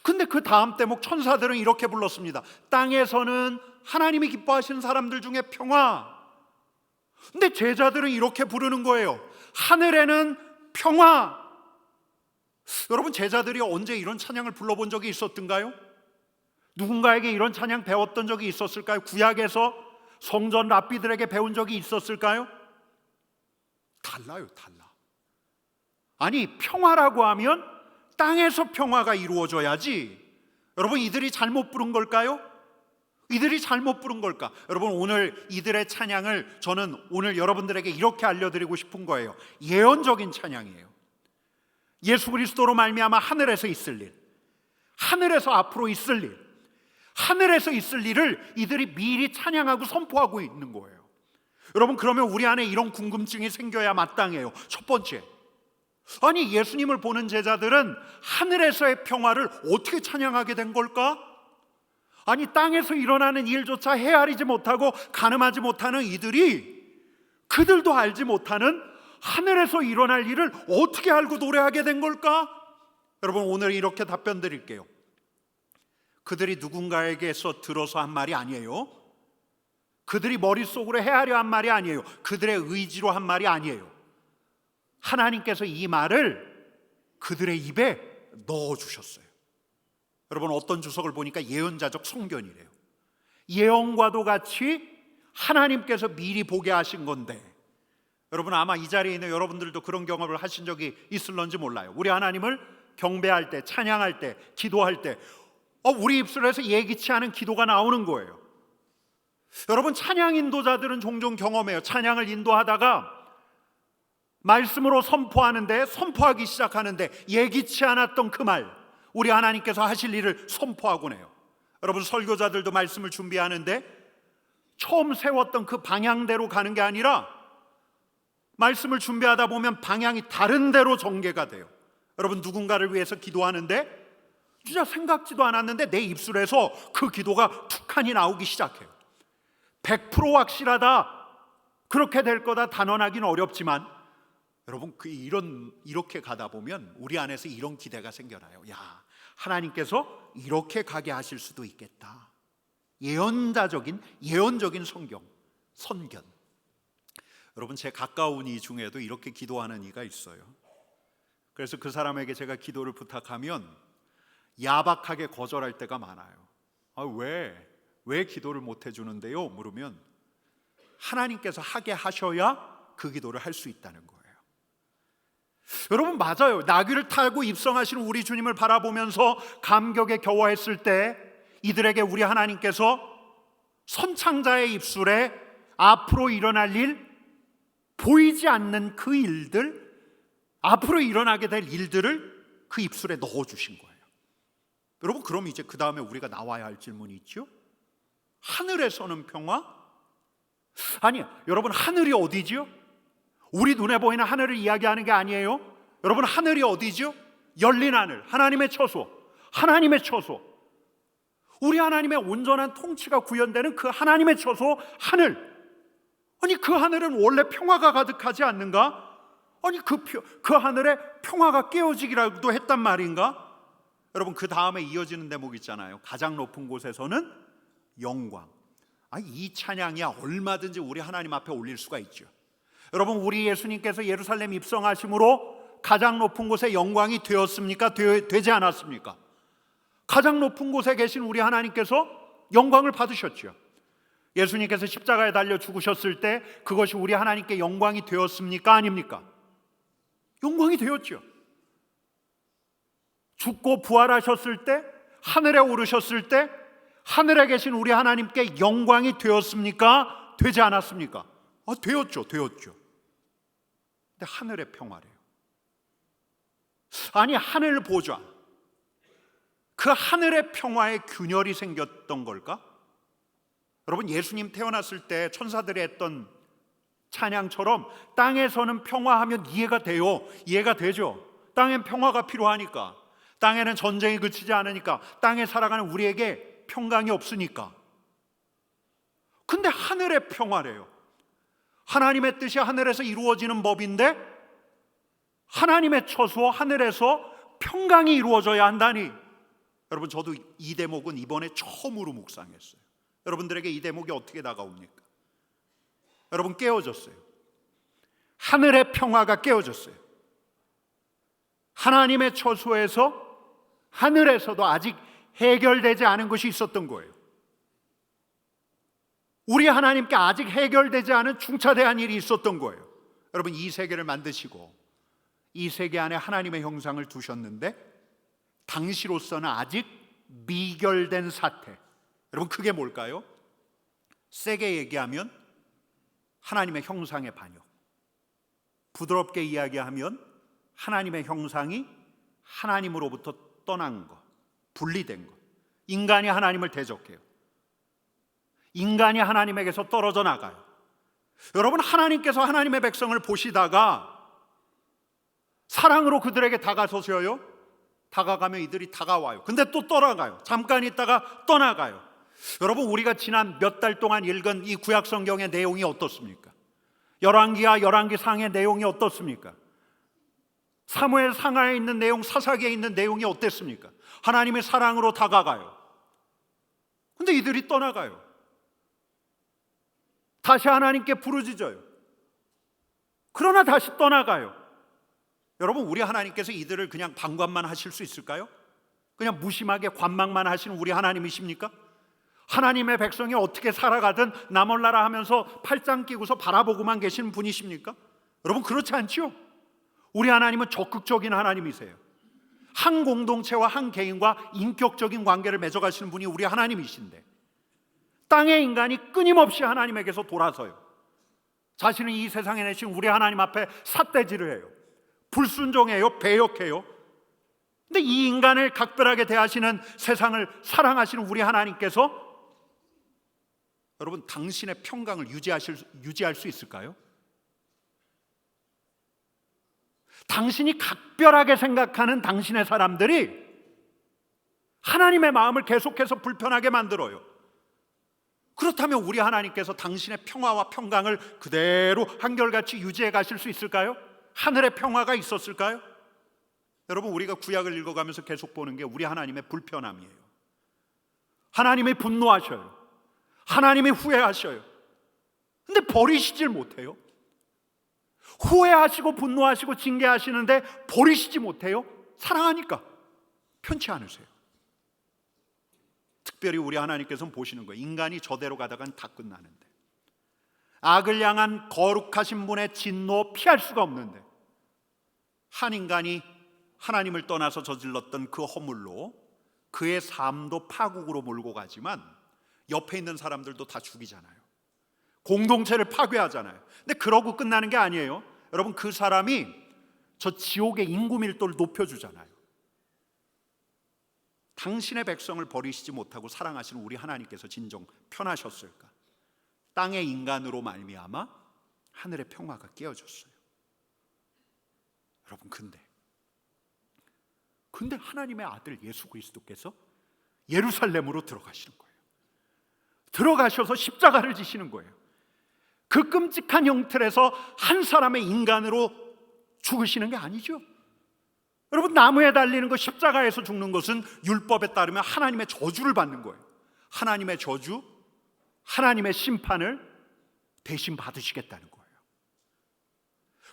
근데 그 다음 대목 천사들은 이렇게 불렀습니다. 땅에서는 하나님이 기뻐하시는 사람들 중에 평화. 근데 제자들은 이렇게 부르는 거예요. 하늘에는 평화. 여러분 제자들이 언제 이런 찬양을 불러본 적이 있었던가요? 누군가에게 이런 찬양 배웠던 적이 있었을까요? 구약에서 성전 랍비들에게 배운 적이 있었을까요? 달라요, 달라. 아니 평화라고 하면 땅에서 평화가 이루어져야지. 여러분 이들이 잘못 부른 걸까요? 이들이 잘못 부른 걸까? 여러분 오늘 이들의 찬양을 저는 오늘 여러분들에게 이렇게 알려드리고 싶은 거예요. 예언적인 찬양이에요. 예수 그리스도로 말미암아 하늘에서 있을 일, 하늘에서 앞으로 있을 일, 하늘에서 있을 일을 이들이 미리 찬양하고 선포하고 있는 거예요. 여러분 그러면 우리 안에 이런 궁금증이 생겨야 마땅해요. 첫 번째, 아니 예수님을 보는 제자들은 하늘에서의 평화를 어떻게 찬양하게 된 걸까? 아니 땅에서 일어나는 일조차 헤아리지 못하고 가늠하지 못하는 이들이 그들도 알지 못하는 하늘에서 일어날 일을 어떻게 알고 노래하게 된 걸까? 여러분 오늘 이렇게 답변 드릴게요. 그들이 누군가에게서 들어서 한 말이 아니에요. 그들이 머릿속으로 헤아려 한 말이 아니에요. 그들의 의지로 한 말이 아니에요. 하나님께서 이 말을 그들의 입에 넣어주셨어요. 여러분 어떤 주석을 보니까 예언자적 성견이래요. 예언과도 같이 하나님께서 미리 보게 하신 건데, 여러분 아마 이 자리에 있는 여러분들도 그런 경험을 하신 적이 있을런지 몰라요. 우리 하나님을 경배할 때, 찬양할 때, 기도할 때 우리 입술에서 예기치 않은 기도가 나오는 거예요. 여러분 찬양 인도자들은 종종 경험해요. 찬양을 인도하다가 말씀으로 선포하기 시작하는데 예기치 않았던 그 말, 우리 하나님께서 하실 일을 선포하곤 해요. 여러분 설교자들도 말씀을 준비하는데 처음 세웠던 그 방향대로 가는 게 아니라 말씀을 준비하다 보면 방향이 다른 데로 전개가 돼요. 여러분 누군가를 위해서 기도하는데 진짜 생각지도 않았는데 내 입술에서 그 기도가 툭하니 나오기 시작해요. 100% 확실하다, 그렇게 될 거다 단언하기는 어렵지만 여러분 이렇게 가다 보면 우리 안에서 이런 기대가 생겨나요. 야, 하나님께서 이렇게 가게 하실 수도 있겠다. 예언적인 선견. 여러분 제 가까운 이 중에도 이렇게 기도하는 이가 있어요. 그래서 그 사람에게 제가 기도를 부탁하면 야박하게 거절할 때가 많아요. 왜 기도를 못 해주는데요? 물으면 하나님께서 하게 하셔야 그 기도를 할 수 있다는 거예요. 여러분 맞아요. 나귀를 타고 입성하시는 우리 주님을 바라보면서 감격에 겨워했을 때 이들에게 우리 하나님께서 선창자의 입술에 앞으로 일어날 일, 보이지 않는 그 일들, 앞으로 일어나게 될 일들을 그 입술에 넣어주신 거예요. 여러분 그럼 이제 그 다음에 우리가 나와야 할 질문이 있죠. 하늘에서는 평화? 아니 여러분 하늘이 어디죠? 우리 눈에 보이는 하늘을 이야기하는 게 아니에요. 여러분 하늘이 어디죠? 열린 하늘, 하나님의 처소, 하나님의 처소. 우리 하나님의 온전한 통치가 구현되는 그 하나님의 처소 하늘. 아니 그 하늘은 원래 평화가 가득하지 않는가? 아니 그 하늘에 평화가 깨어지기라도 했단 말인가? 여러분 그 다음에 이어지는 대목 있잖아요. 가장 높은 곳에서는 영광. 이 찬양이야 얼마든지 우리 하나님 앞에 올릴 수가 있죠. 여러분 우리 예수님께서 예루살렘 입성하심으로 가장 높은 곳에 영광이 되었습니까? 되지 않았습니까? 가장 높은 곳에 계신 우리 하나님께서 영광을 받으셨죠. 예수님께서 십자가에 달려 죽으셨을 때 그것이 우리 하나님께 영광이 되었습니까? 아닙니까? 영광이 되었죠. 죽고 부활하셨을 때, 하늘에 오르셨을 때 하늘에 계신 우리 하나님께 영광이 되었습니까? 되지 않았습니까? 되었죠. 근데 하늘의 평화래요. 아니 하늘 보좌, 그 하늘의 평화에 균열이 생겼던 걸까? 여러분 예수님 태어났을 때 천사들이 했던 찬양처럼 땅에서는 평화하면 이해가 돼요. 이해가 되죠. 땅엔 평화가 필요하니까, 땅에는 전쟁이 그치지 않으니까, 땅에 살아가는 우리에게 평강이 없으니까. 근데 하늘의 평화래요. 하나님의 뜻이 하늘에서 이루어지는 법인데 하나님의 처소 하늘에서 평강이 이루어져야 한다니. 여러분, 저도 이 대목은 이번에 처음으로 묵상했어요. 여러분들에게 이 대목이 어떻게 다가옵니까? 여러분, 깨어졌어요. 하늘의 평화가 깨어졌어요. 하나님의 처소에서 하늘에서도 아직 해결되지 않은 것이 있었던 거예요. 우리 하나님께 아직 해결되지 않은 중차대한 일이 있었던 거예요. 여러분, 이 세계를 만드시고 이 세계 안에 하나님의 형상을 두셨는데 당시로서는 아직 미결된 사태. 여러분, 그게 뭘까요? 세게 얘기하면 하나님의 형상의 반역, 부드럽게 이야기하면 하나님의 형상이 하나님으로부터 떠난 것, 분리된 것. 인간이 하나님을 대적해요. 인간이 하나님에게서 떨어져 나가요. 여러분, 하나님께서 하나님의 백성을 보시다가 사랑으로 그들에게 다가서셔요. 다가가면 이들이 다가와요. 근데 또 떠나가요. 잠깐 있다가 떠나가요. 여러분, 우리가 지난 몇 달 동안 읽은 이 구약 성경의 내용이 어떻습니까? 열왕기와 열왕기상의 내용이 어떻습니까? 사무엘 상하에 있는 내용, 사사기에 있는 내용이 어땠습니까? 하나님의 사랑으로 다가가요. 근데 이들이 떠나가요. 다시 하나님께 부르짖어요. 그러나 다시 떠나가요. 여러분, 우리 하나님께서 이들을 그냥 방관만 하실 수 있을까요? 그냥 무심하게 관망만 하시는 우리 하나님이십니까? 하나님의 백성이 어떻게 살아가든 나 몰라라 하면서 팔짱 끼고서 바라보고만 계시는 분이십니까? 여러분, 그렇지 않죠? 우리 하나님은 적극적인 하나님이세요. 한 공동체와 한 개인과 인격적인 관계를 맺어가시는 분이 우리 하나님이신데, 땅의 인간이 끊임없이 하나님에게서 돌아서요. 자신은 이 세상에 내신 우리 하나님 앞에 삿대질을 해요. 불순종해요. 배역해요. 근데 이 인간을 각별하게 대하시는, 세상을 사랑하시는 우리 하나님께서 여러분, 당신의 평강을 유지할 수 있을까요? 당신이 각별하게 생각하는 당신의 사람들이 하나님의 마음을 계속해서 불편하게 만들어요. 그렇다면 우리 하나님께서 당신의 평화와 평강을 그대로 한결같이 유지해 가실 수 있을까요? 하늘의 평화가 있었을까요? 여러분, 우리가 구약을 읽어가면서 계속 보는 게 우리 하나님의 불편함이에요. 하나님이 분노하셔요. 하나님이 후회하셔요. 근데 버리시질 못해요. 후회하시고 분노하시고 징계하시는데 버리시지 못해요. 사랑하니까 편치 않으세요. 특별히 우리 하나님께서는 보시는 거예요. 인간이 저대로 가다간 다 끝나는데, 악을 향한 거룩하신 분의 진노 피할 수가 없는데, 한 인간이 하나님을 떠나서 저질렀던 그 허물로 그의 삶도 파국으로 몰고 가지만 옆에 있는 사람들도 다 죽이잖아요. 공동체를 파괴하잖아요. 근데 그러고 끝나는 게 아니에요. 여러분, 그 사람이 저 지옥의 인구 밀도를 높여주잖아요. 당신의 백성을 버리시지 못하고 사랑하시는 우리 하나님께서 진정 편하셨을까? 땅의 인간으로 말미암아 하늘의 평화가 깨어졌어요. 여러분, 근데 하나님의 아들 예수 그리스도께서 예루살렘으로 들어가시는 거예요. 들어가셔서 십자가를 지시는 거예요. 그 끔찍한 형틀에서 한 사람의 인간으로 죽으시는 게 아니죠. 여러분, 나무에 달리는 것, 십자가에서 죽는 것은 율법에 따르면 하나님의 저주를 받는 거예요. 하나님의 저주, 하나님의 심판을 대신 받으시겠다는 거예요.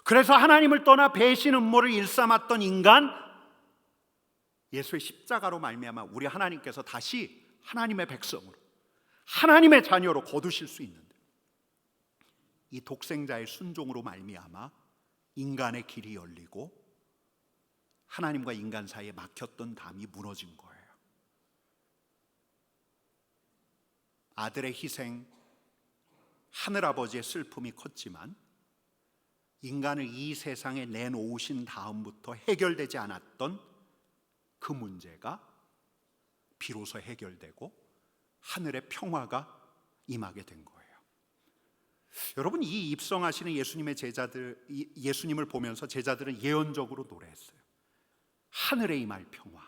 그래서 하나님을 떠나 배신 음모를 일삼았던 인간, 예수의 십자가로 말미암아 우리 하나님께서 다시 하나님의 백성으로, 하나님의 자녀로 거두실 수 있는데, 이 독생자의 순종으로 말미암아 인간의 길이 열리고 하나님과 인간 사이에 막혔던 담이 무너진 거예요. 아들의 희생, 하늘아버지의 슬픔이 컸지만 인간을 이 세상에 내놓으신 다음부터 해결되지 않았던 그 문제가 비로소 해결되고 하늘의 평화가 임하게 된 거예요. 여러분, 이 입성하시는 예수님을 보면서 제자들은 예언적으로 노래했어요. 하늘에 임할 평화.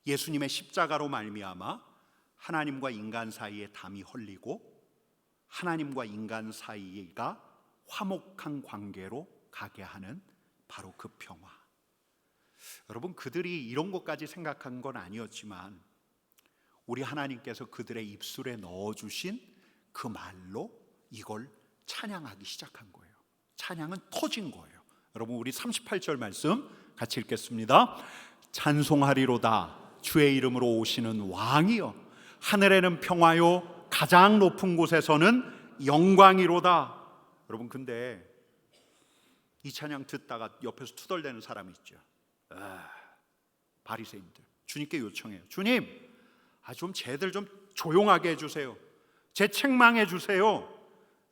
예수님의 십자가로 말미암아 하나님과 인간 사이에 담이 헐리고 하나님과 인간 사이가 화목한 관계로 가게 하는 바로 그 평화. 여러분, 그들이 이런 것까지 생각한 건 아니었지만 우리 하나님께서 그들의 입술에 넣어주신 그 말로 이걸 찬양하기 시작한 거예요. 찬양은 터진 거예요. 여러분, 우리 38절 말씀 같이 읽겠습니다. 찬송하리로다 주의 이름으로 오시는 왕이여, 하늘에는 평화요 가장 높은 곳에서는 영광이로다. 여러분, 근데 이 찬양 듣다가 옆에서 투덜대는 사람이 있죠. 바리새인들 주님께 요청해요. 주님, 좀 쟤들 좀 조용하게 해주세요. 제 책망해 주세요.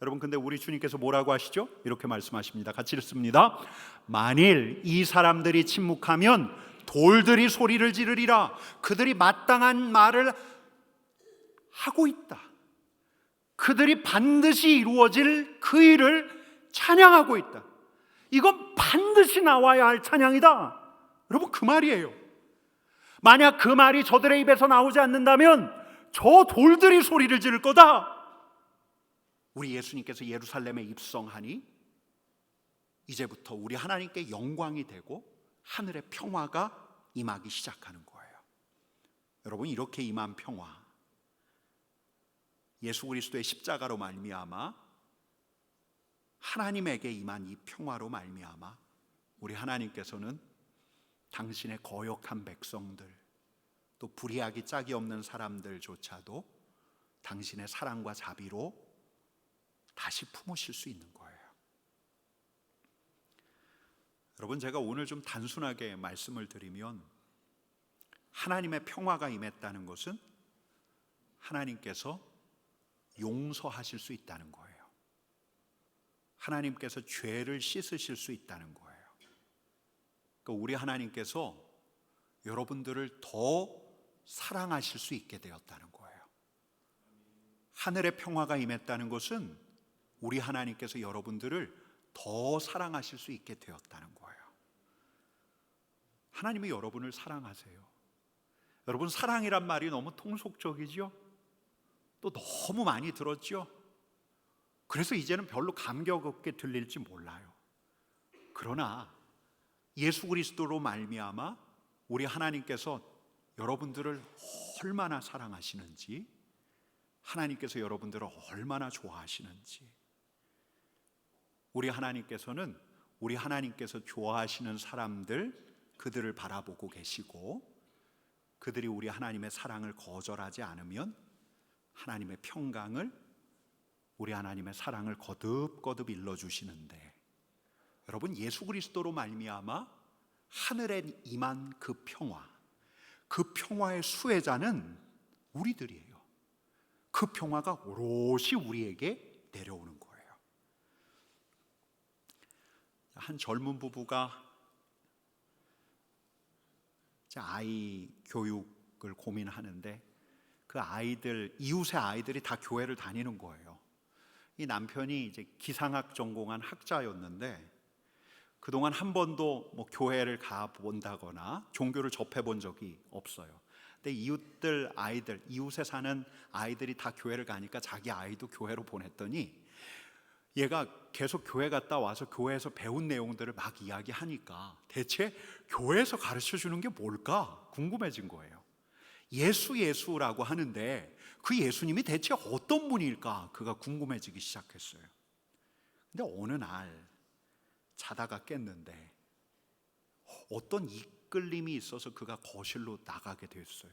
여러분, 근데 우리 주님께서 뭐라고 하시죠? 이렇게 말씀하십니다. 같이 읽습니다. 만일 이 사람들이 침묵하면 돌들이 소리를 지르리라. 그들이 마땅한 말을 하고 있다. 그들이 반드시 이루어질 그 일을 찬양하고 있다. 이건 반드시 나와야 할 찬양이다. 여러분, 그 말이에요. 만약 그 말이 저들의 입에서 나오지 않는다면 저 돌들이 소리를 지를 거다. 우리 예수님께서 예루살렘에 입성하니 이제부터 우리 하나님께 영광이 되고 하늘의 평화가 임하기 시작하는 거예요. 여러분, 이렇게 임한 평화, 예수 그리스도의 십자가로 말미암아 하나님에게 임한 이 평화로 말미암아 우리 하나님께서는 당신의 거역한 백성들, 또 불의하기 짝이 없는 사람들조차도 당신의 사랑과 자비로 다시 품으실 수 있는 거예요. 여러분, 제가 오늘 좀 단순하게 말씀을 드리면 하나님의 평화가 임했다는 것은 하나님께서 용서하실 수 있다는 거예요. 하나님께서 죄를 씻으실 수 있다는 거예요. 그러니까 우리 하나님께서 여러분들을 더 사랑하실 수 있게 되었다는 거예요. 하늘의 평화가 임했다는 것은 우리 하나님께서 여러분들을 더 사랑하실 수 있게 되었다는 거예요. 하나님이 여러분을 사랑하세요. 여러분, 사랑이란 말이 너무 통속적이죠? 또 너무 많이 들었죠? 그래서 이제는 별로 감격 없게 들릴지 몰라요. 그러나 예수 그리스도로 말미암아 우리 하나님께서 여러분들을 얼마나 사랑하시는지, 하나님께서 여러분들을 얼마나 좋아하시는지, 우리 하나님께서는 우리 하나님께서 좋아하시는 사람들, 그들을 바라보고 계시고 그들이 우리 하나님의 사랑을 거절하지 않으면 하나님의 평강을, 우리 하나님의 사랑을 거듭거듭 일러주시는데, 여러분, 예수 그리스도로 말미암아 하늘에 임한 그 평화, 그 평화의 수혜자는 우리들이에요. 그 평화가 오롯이 우리에게 내려오는 거예요. 한 젊은 부부가 아이 교육을 고민하는데 그 아이들, 이웃의 아이들이 다 교회를 다니는 거예요. 이 남편이 이제 기상학 전공한 학자였는데 그동안 한 번도 교회를 가본다거나 종교를 접해본 적이 없어요. 근데 이웃들 아이들, 이웃에 사는 아이들이 다 교회를 가니까 자기 아이도 교회로 보냈더니 얘가 계속 교회 갔다 와서 교회에서 배운 내용들을 막 이야기하니까 대체 교회에서 가르쳐 주는 게 뭘까 궁금해진 거예요. 예수라고 하는데 그 예수님이 대체 어떤 분일까 그가 궁금해지기 시작했어요. 근데 어느 날 자다가 깼는데 어떤 이끌림이 있어서 그가 거실로 나가게 됐어요.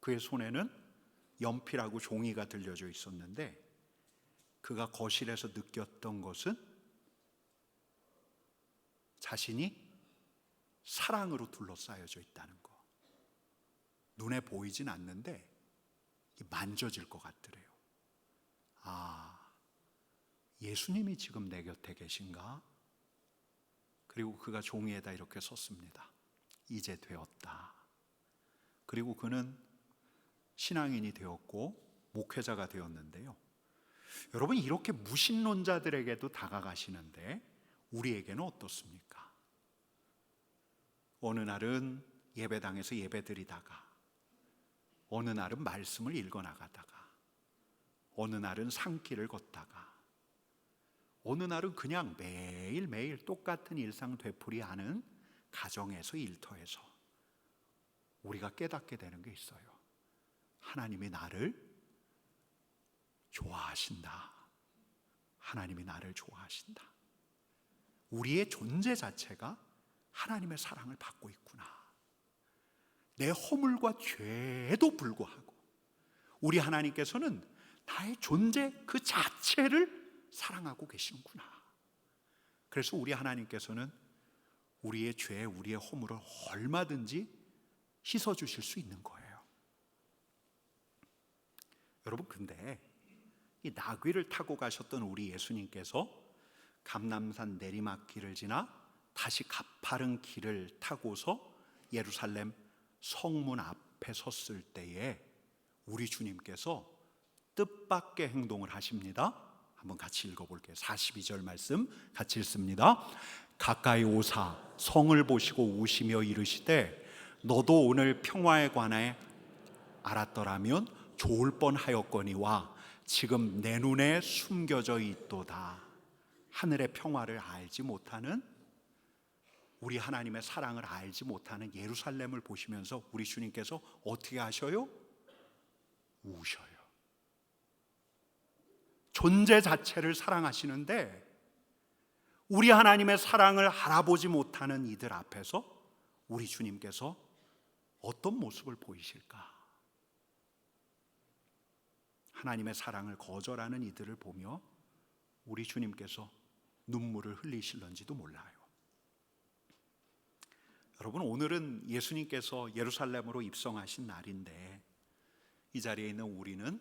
그의 손에는 연필하고 종이가 들려져 있었는데 그가 거실에서 느꼈던 것은 자신이 사랑으로 둘러싸여져 있다는 거. 눈에 보이진 않는데 만져질 것 같더래요. 예수님이 지금 내 곁에 계신가? 그리고 그가 종이에다 이렇게 썼습니다. 이제 되었다. 그리고 그는 신앙인이 되었고 목회자가 되었는데요. 여러분, 이렇게 무신론자들에게도 다가가시는데 우리에게는 어떻습니까? 어느 날은 예배당에서 예배드리다가, 어느 날은 말씀을 읽어나가다가, 어느 날은 산길을 걷다가, 어느 날은 그냥 매일매일 똑같은 일상 되풀이하는 가정에서, 일터에서 우리가 깨닫게 되는 게 있어요. 하나님이 나를 좋아하신다. 하나님이 나를 좋아하신다. 우리의 존재 자체가 하나님의 사랑을 받고 있구나. 내 허물과 죄에도 불구하고 우리 하나님께서는 나의 존재 그 자체를 사랑하고 계시는구나. 그래서 우리 하나님께서는 우리의 죄, 우리의 허물을 얼마든지 씻어주실 수 있는 거예요. 여러분, 근데 이 나귀를 타고 가셨던 우리 예수님께서 감람산 내리막길을 지나 다시 가파른 길을 타고서 예루살렘 성문 앞에 섰을 때에 우리 주님께서 뜻밖의 행동을 하십니다. 한번 같이 읽어볼게요. 42절 말씀 같이 읽습니다. 가까이 오사 성을 보시고 우시며 이르시되 너도 오늘 평화에 관해 알았더라면 좋을 뻔하였거니와 지금 내 눈에 숨겨져 있도다. 하늘의 평화를 알지 못하는, 우리 하나님의 사랑을 알지 못하는 예루살렘을 보시면서 우리 주님께서 어떻게 하셔요? 우셔요. 존재 자체를 사랑하시는데 우리 하나님의 사랑을 알아보지 못하는 이들 앞에서 우리 주님께서 어떤 모습을 보이실까? 하나님의 사랑을 거절하는 이들을 보며 우리 주님께서 눈물을 흘리실런지도 몰라요. 여러분, 오늘은 예수님께서 예루살렘으로 입성하신 날인데 이 자리에 있는 우리는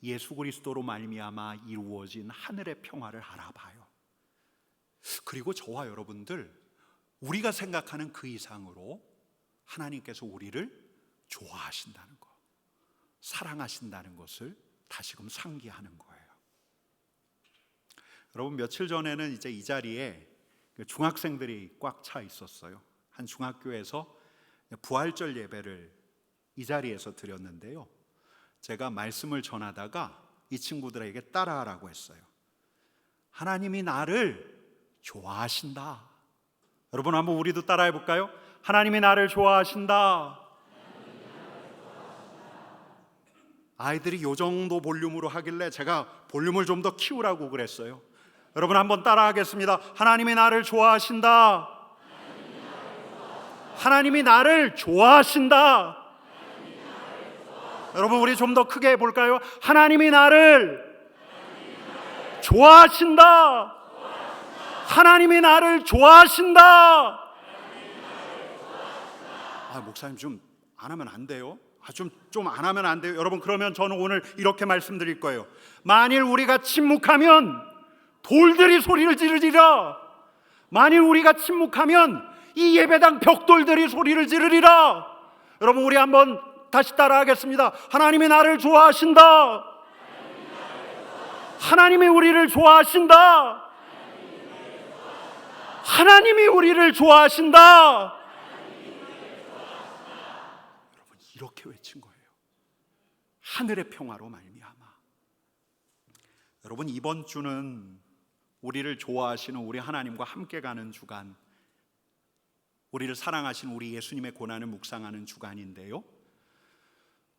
예수 그리스도로 말미암아 이루어진 하늘의 평화를 알아봐요. 그리고 저와 여러분들, 우리가 생각하는 그 이상으로 하나님께서 우리를 좋아하신다는 것, 사랑하신다는 것을 다시금 상기하는 거예요. 여러분, 며칠 전에는 이제 이 자리에 중학생들이 꽉 차 있었어요. 한 중학교에서 부활절 예배를 이 자리에서 드렸는데요. 제가 말씀을 전하다가 이 친구들에게 따라하라고 했어요. 하나님이 나를 좋아하신다. 여러분, 한번 우리도 따라해 볼까요? 하나님이 나를 좋아하신다. 아이들이 요 정도 볼륨으로 하길래 제가 볼륨을 좀 더 키우라고 그랬어요. 여러분, 한번 따라하겠습니다. 하나님이 나를 좋아하신다. 하나님이 나를 좋아하신다. 여러분, 우리 좀 더 크게 해볼까요? 하나님이 나를 좋아하신다. 하나님이 나를 좋아하신다. 목사님 좀 안 하면 안 돼요? 좀 안 하면 안 돼요? 여러분, 그러면 저는 오늘 이렇게 말씀드릴 거예요. 만일 우리가 침묵하면 돌들이 소리를 지르리라. 만일 우리가 침묵하면 이 예배당 벽돌들이 소리를 지르리라. 여러분, 우리 한번 다시 따라하겠습니다. 하나님이 나를 좋아하신다. 하나님이 우리를 좋아하신다. 하나님이 우리를 좋아하신다. 여러분, 이렇게 외친 거예요. 하늘의 평화로 말미암아. 여러분, 이번 주는 우리를 좋아하시는 우리 하나님과 함께 가는 주간, 우리를 사랑하시는 우리 예수님의 고난을 묵상하는 주간인데요.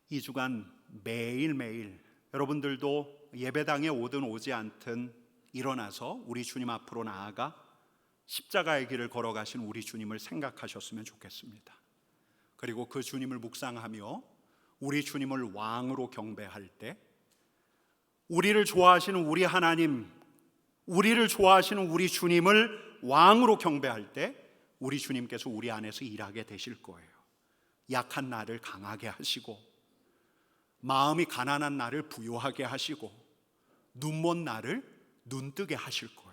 이 주간 매일매일 여러분들도 예배당에 오든 오지 않든 일어나서 우리 주님 앞으로 나아가 십자가의 길을 걸어가신 우리 주님을 생각하셨으면 좋겠습니다. 그리고 그 주님을 묵상하며 우리 주님을 왕으로 경배할 때, 우리를 좋아하시는 우리 하나님, 우리를 좋아하시는 우리 주님을 왕으로 경배할 때 우리 주님께서 우리 안에서 일하게 되실 거예요. 약한 나를 강하게 하시고, 마음이 가난한 나를 부유하게 하시고, 눈먼 나를 눈뜨게 하실 거예요.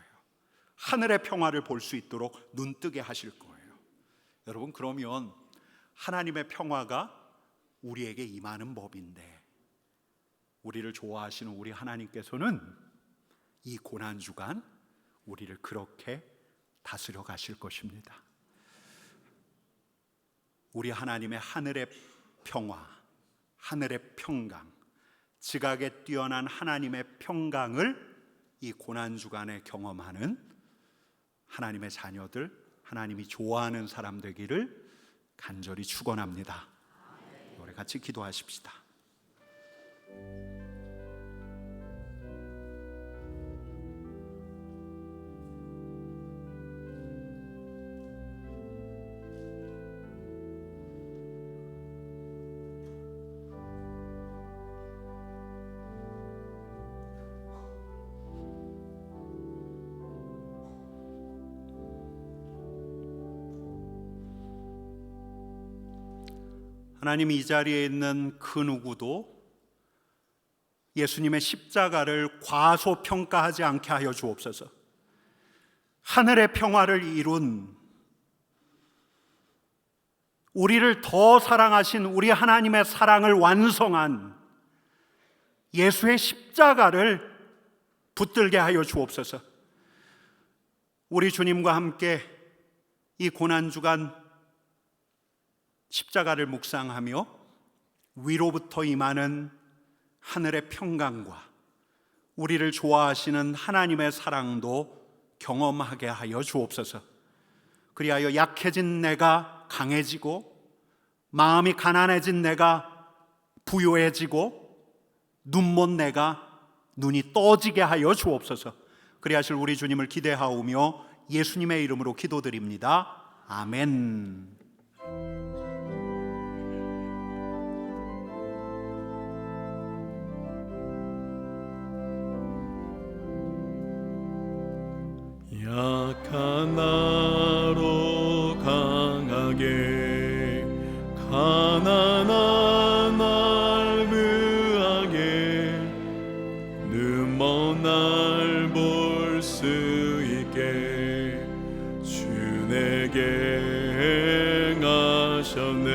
하늘의 평화를 볼 수 있도록 눈뜨게 하실 거예요. 여러분, 그러면 하나님의 평화가 우리에게 임하는 법인데, 우리를 좋아하시는 우리 하나님께서는 이 고난 주간 우리를 그렇게 다스려 가실 것입니다. 우리 하나님의 하늘의 평화, 하늘의 평강, 지각에 뛰어난 하나님의 평강을 이 고난 주간에 경험하는 하나님의 자녀들, 하나님이 좋아하는 사람 되기를 간절히 축원합니다. 우리 같이 기도하십시다. 하나님, 이 자리에 있는 그 누구도 예수님의 십자가를 과소평가하지 않게 하여 주옵소서. 하늘의 평화를 이룬, 우리를 더 사랑하신 우리 하나님의 사랑을 완성한 예수의 십자가를 붙들게 하여 주옵소서. 우리 주님과 함께 이 고난주간 십자가를 묵상하며 위로부터 임하는 하늘의 평강과 우리를 좋아하시는 하나님의 사랑도 경험하게 하여 주옵소서. 그리하여 약해진 내가 강해지고, 마음이 가난해진 내가 부요해지고, 눈먼 내가 눈이 떠지게 하여 주옵소서. 그리하실 우리 주님을 기대하오며 예수님의 이름으로 기도드립니다. 아멘. 약한 나로 강하게, 가난한 날 의하게, 눈먼 날 볼 수 있게 주 내게 행하셨네.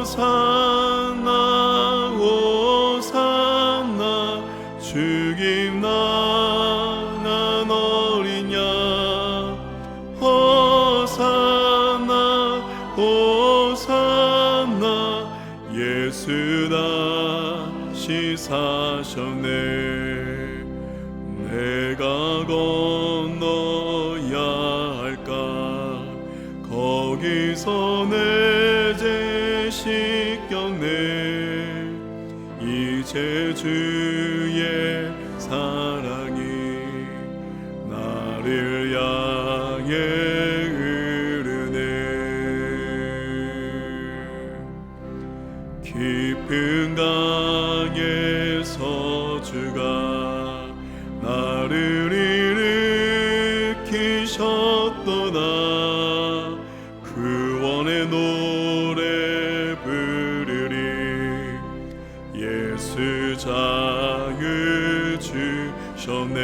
호산나 호산나 죽임 당한 어린 양, 호산나 호산나 예수 다시 사셨네. 내가 건너야 할까, 거기서 내 죄 씻겼네. 이제 주의 사랑이 나를 향해 흐르네. 깊은 강에서 주가 나를 일으키셨도다. 구원의 노래 부르리. 예수 자유 주셨네.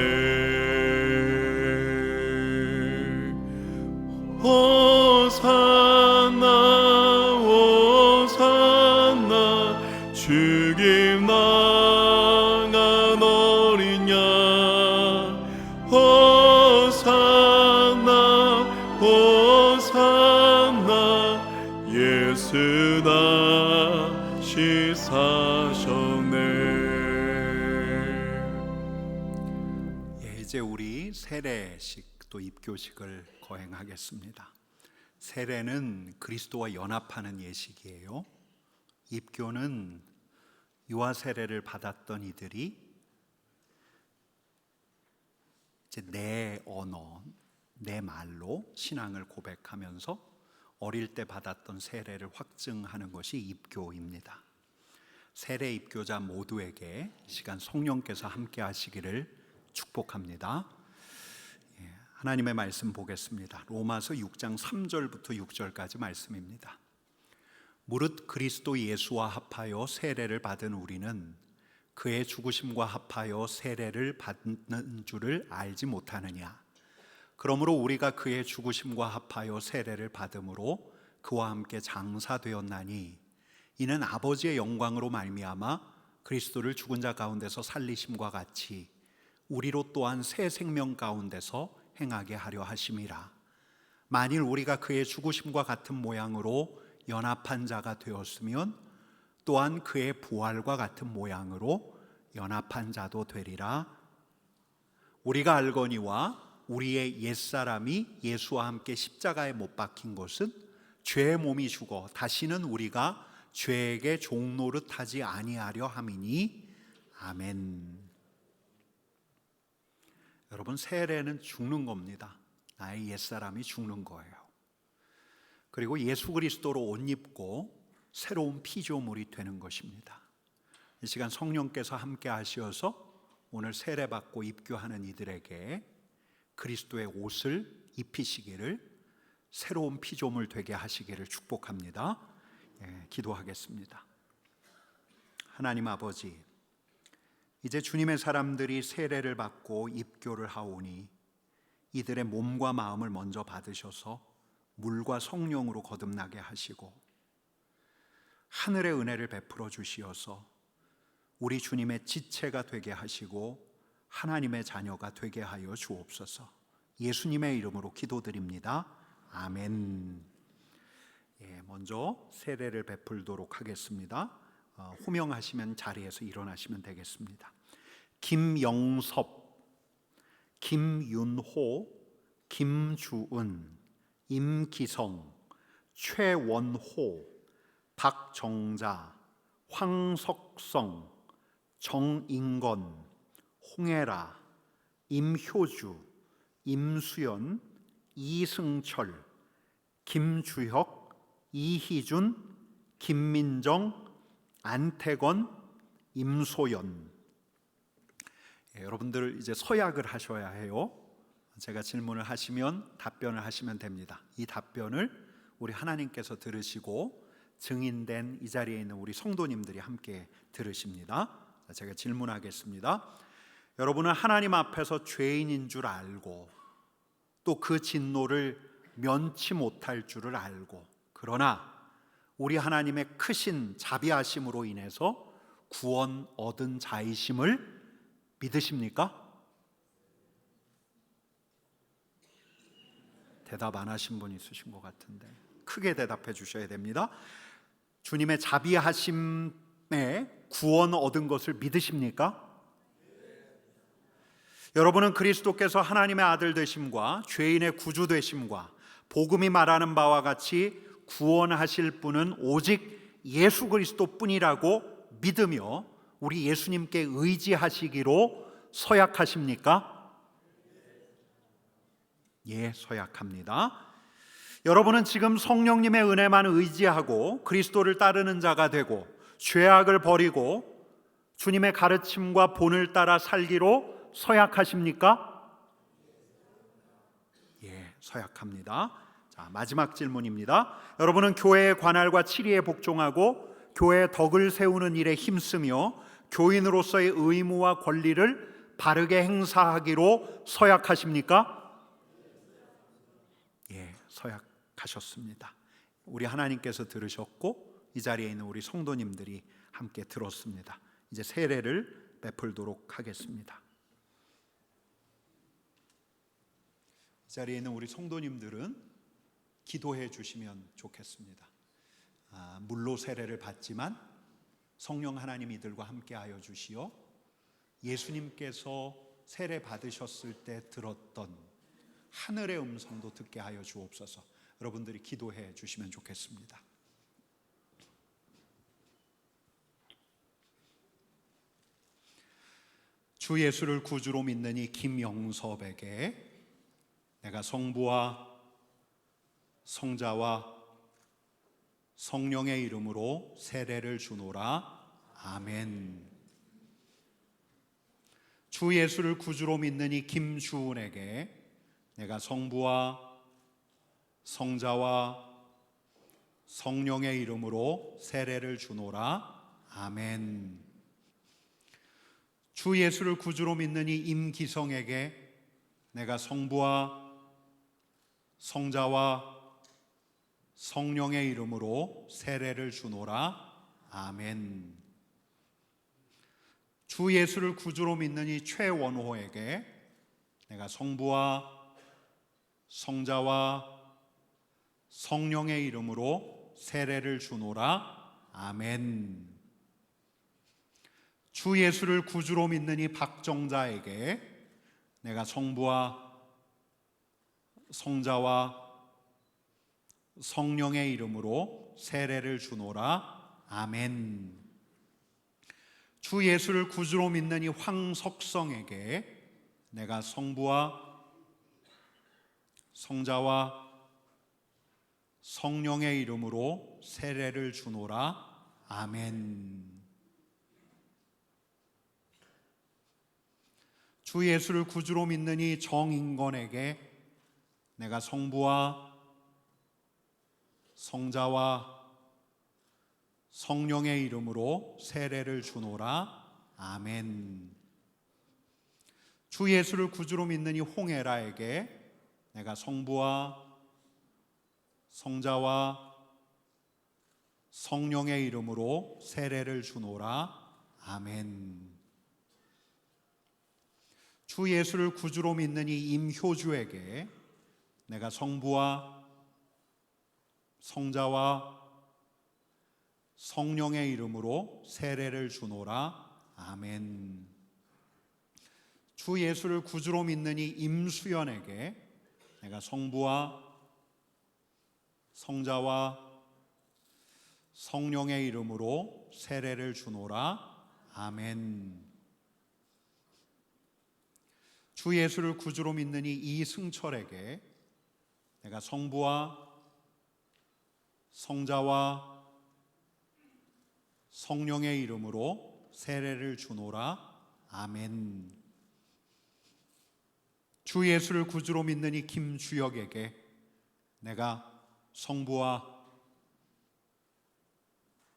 호산나 호산나 죽임 당한 어린 양, 호산나 호산나 예수 다시 사셨네. 이제 우리 세례식 또 입교식을 거행하겠습니다. 세례는 그리스도와 연합하는 예식이에요. 입교는 유아 세례를 받았던 이들이 이제 내 언어, 내 말로 신앙을 고백하면서 어릴 때 받았던 세례를 확증하는 것이 입교입니다. 세례 입교자 모두에게 이 시간 성령께서 함께 하시기를 축복합니다. 하나님의 말씀 보겠습니다. 로마서 6장 3절부터 6절까지 말씀입니다. 무릇 그리스도 예수와 합하여 세례를 받은 우리는 그의 죽으심과 합하여 세례를 받는 줄을 알지 못하느냐. 그러므로 우리가 그의 죽으심과 합하여 세례를 받음으로 그와 함께 장사되었나니 이는 아버지의 영광으로 말미암아 그리스도를 죽은 자 가운데서 살리심과 같이 우리로 또한 새 생명 가운데서 행하게 하려 하심이라. 만일 우리가 그의 죽으심과 같은 모양으로 연합한 자가 되었으면 또한 그의 부활과 같은 모양으로 연합한 자도 되리라. 우리가 알거니와 우리의 옛사람이 예수와 함께 십자가에 못 박힌 것은 죄의 몸이 죽어 다시는 우리가 죄에게 종노릇하지 아니하려 함이니. 아멘. 여러분, 세례는 죽는 겁니다. 나의 옛사람이 죽는 거예요. 그리고 예수 그리스도로 옷 입고 새로운 피조물이 되는 것입니다. 이 시간 성령께서 함께 하시어서 오늘 세례받고 입교하는 이들에게 그리스도의 옷을 입히시기를, 새로운 피조물 되게 하시기를 축복합니다. 기도하겠습니다. 하나님 아버지, 이제 주님의 사람들이 세례를 받고 입교를 하오니 이들의 몸과 마음을 먼저 받으셔서 물과 성령으로 거듭나게 하시고 하늘의 은혜를 베풀어 주시어서 우리 주님의 지체가 되게 하시고 하나님의 자녀가 되게 하여 주옵소서. 예수님의 이름으로 기도드립니다. 아멘. 먼저 세례를 베풀도록 하겠습니다. 호명하시면 자리에서 일어나시면 되겠습니다. 김영섭, 김윤호, 김주은, 임기성, 최원호, 박정자, 황석성, 정인건, 홍혜라, 임효주, 임수연, 이승철, 김주혁, 이희준, 김민정, 안태건, 임소연. 여러분들 이제 서약을 하셔야 해요. 제가 질문을 하시면 답변을 하시면 됩니다. 이 답변을 우리 하나님께서 들으시고 증인된 이 자리에 있는 우리 성도님들이 함께 들으십니다. 제가 질문하겠습니다. 여러분은 하나님 앞에서 죄인인 줄 알고 또 그 진노를 면치 못할 줄을 알고, 그러나 우리 하나님의 크신 자비하심으로 인해서 구원 얻은 자이심을 믿으십니까? 대답 안 하신 분 있으신 것 같은데 크게 대답해 주셔야 됩니다. 주님의 자비하심에 구원 얻은 것을 믿으십니까? 여러분은 그리스도께서 하나님의 아들 되심과 죄인의 구주 되심과 복음이 말하는 바와 같이 구원하실 분은 오직 예수 그리스도뿐이라고 믿으며 우리 예수님께 의지하시기로 서약하십니까? 예, 서약합니다. 여러분은 지금 성령님의 은혜만 의지하고 그리스도를 따르는 자가 되고 죄악을 버리고 주님의 가르침과 본을 따라 살기로 서약하십니까? 예, 서약합니다. 자, 마지막 질문입니다. 여러분은 교회의 관할과 치리에 복종하고 교회의 덕을 세우는 일에 힘쓰며 교인으로서의 의무와 권리를 바르게 행사하기로 서약하십니까? 예, 서약하셨습니다. 우리 하나님께서 들으셨고 이 자리에 있는 우리 성도님들이 함께 들었습니다. 이제 세례를 베풀도록 하겠습니다. 이 자리에 있는 우리 성도님들은 기도해 주시면 좋겠습니다. 물로 세례를 받지만 성령 하나님 이들과 함께 하여 주시어 예수님께서 세례 받으셨을 때 들었던 하늘의 음성도 듣게 하여 주옵소서. 여러분들이 기도해 주시면 좋겠습니다. 주 예수를 구주로 믿는 이 김영섭에게 내가 성부와 성자와 성령의 이름으로 세례를 주노라. 아멘. 주 예수를 구주로 믿는 이 김주은에게 내가 성부와 성자와 성령의 이름으로 세례를 주노라. 아멘. 주 예수를 구주로 믿는 이 임기성에게 내가 성부와 성자와 성령의 이름으로 세례를 주노라. 아멘. 주 예수를 구주로 믿는 이 최원호에게 내가 성부와 성자와 성령의 이름으로 세례를 주노라. 아멘. 주 예수를 구주로 믿는 이 박정자에게 내가 성부와 성자와 성령의 이름으로 세례를 주노라. 아멘. 주 예수를 구주로 믿는 이 황석성에게 내가 성부와 성자와 성령의 이름으로 세례를 주노라. 아멘. 주 예수를 구주로 믿는 이 정인건에게 내가 성부와 성자와 성령의 이름으로 세례를 주노라. 아멘. 주 예수를 구주로 믿는 이 홍해라에게 내가 성부와 성자와 성령의 이름으로 세례를 주노라. 아멘. 주 예수를 구주로 믿는 이 임효주에게 내가 성부와 성자와 성령의 이름으로 세례를 주노라. 아멘. 주 예수를 구주로 믿는 이 임수연에게 내가 성부와 성자와 성령의 이름으로 세례를 주노라. 아멘. 주 예수를 구주로 믿는 이 이승철에게 내가 성부와 성자와 성령의 이름으로 세례를 주노라. 아멘. 주 예수를 구주로 믿는 이 김주혁에게 내가 성부와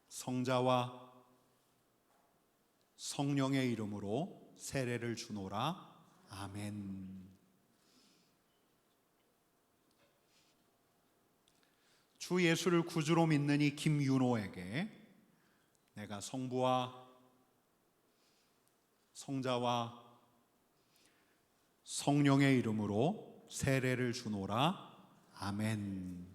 성자와 성령의 이름으로 세례를 주노라. 아멘. 주 예수를 구주로 믿는 이 김윤호에게 내가 성부와 성자와 성령의 이름으로 세례를 주노라. 아멘.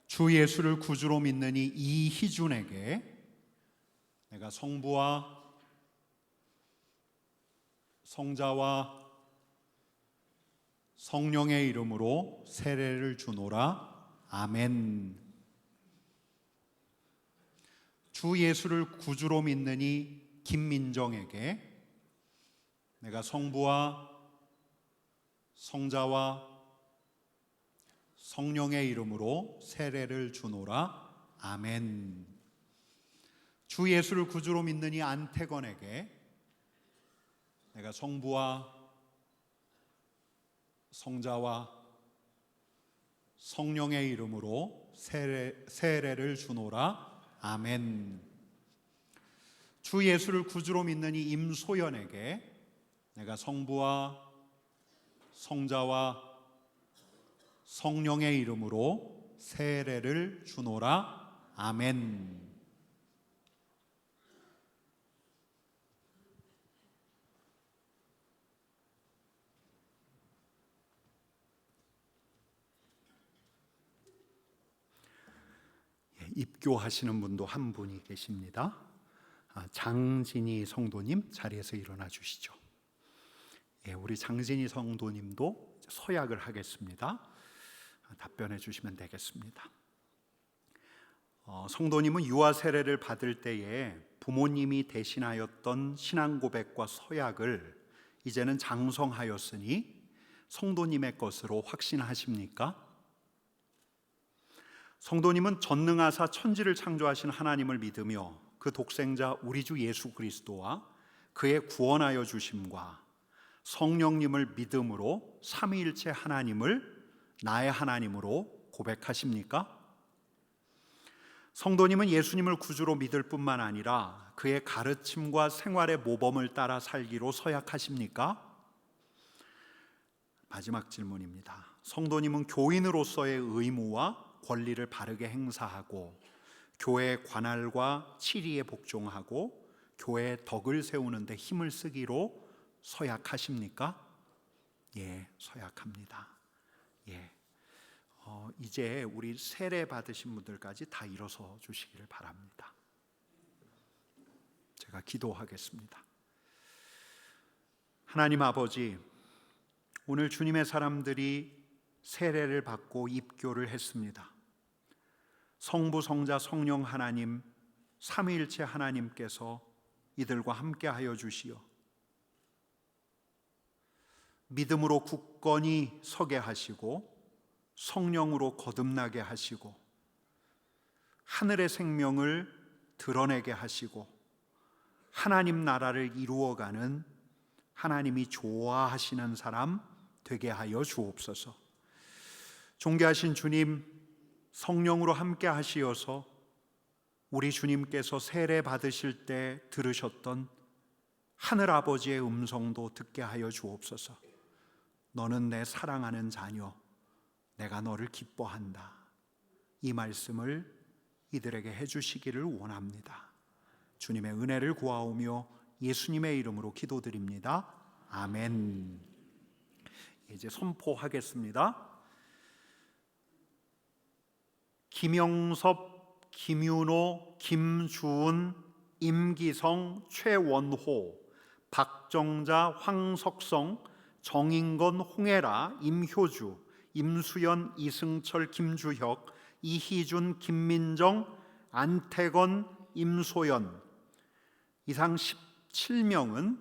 주 예수를 구주로 믿는 이 이희준에게 내가 성부와 성자와 성령의 이름으로 세례를 주노라. 아멘. 주 예수를 구주로 믿는 이 김민정에게 내가 성부와 성자와 성령의 이름으로 세례를 주노라. 아멘. 주 예수를 구주로 믿는 이 안태건에게 내가 성부와 성자와 성령의 이름으로 세례를 주노라. 아멘. 주 예수를 구주로 믿는 이 임소연에게 내가 성부와 성자와 성령의 이름으로 세례를 주노라. 아멘. 입교하시는 분도 한 분이 계십니다. 장진희 성도님 자리에서 일어나 주시죠. 우리 장진희 성도님도 서약을 하겠습니다. 답변해 주시면 되겠습니다. 성도님은 유아 세례를 받을 때에 부모님이 대신하였던 신앙 고백과 서약을 이제는 장성하였으니 성도님의 것으로 확신하십니까? 성도님은 전능하사 천지를 창조하신 하나님을 믿으며 그 독생자 우리 주 예수 그리스도와 그의 구원하여 주심과 성령님을 믿음으로 삼위일체 하나님을 나의 하나님으로 고백하십니까? 성도님은 예수님을 구주로 믿을 뿐만 아니라 그의 가르침과 생활의 모범을 따라 살기로 서약하십니까? 마지막 질문입니다. 성도님은 교인으로서의 의무와 권리를 바르게 행사하고 교회 관할과 치리에 복종하고 교회의 덕을 세우는 데 힘을 쓰기로 서약하십니까? 예, 서약합니다. 예. 이제 우리 세례 받으신 분들까지 다 일어서 주시기를 바랍니다. 제가 기도하겠습니다. 하나님 아버지, 오늘 주님의 사람들이 세례를 받고 입교를 했습니다. 성부, 성자, 성령 하나님, 삼위일체 하나님께서 이들과 함께하여 주시어 믿음으로 굳건히 서게 하시고 성령으로 거듭나게 하시고 하늘의 생명을 드러내게 하시고 하나님 나라를 이루어가는 하나님이 좋아하시는 사람 되게 하여 주옵소서. 존귀하신 주님, 성령으로 함께 하시어서 우리 주님께서 세례 받으실 때 들으셨던 하늘 아버지의 음성도 듣게 하여 주옵소서. 너는 내 사랑하는 자녀, 내가 너를 기뻐한다. 이 말씀을 이들에게 해주시기를 원합니다. 주님의 은혜를 구하오며 예수님의 이름으로 기도드립니다. 아멘. 이제 선포하겠습니다. 김영섭, 김윤호, 김주은, 임기성, 최원호, 박정자, 황석성, 정인건, 홍혜라, 임효주, 임수연, 이승철, 김주혁, 이희준, 김민정, 안태건, 임소연, 이상 17명은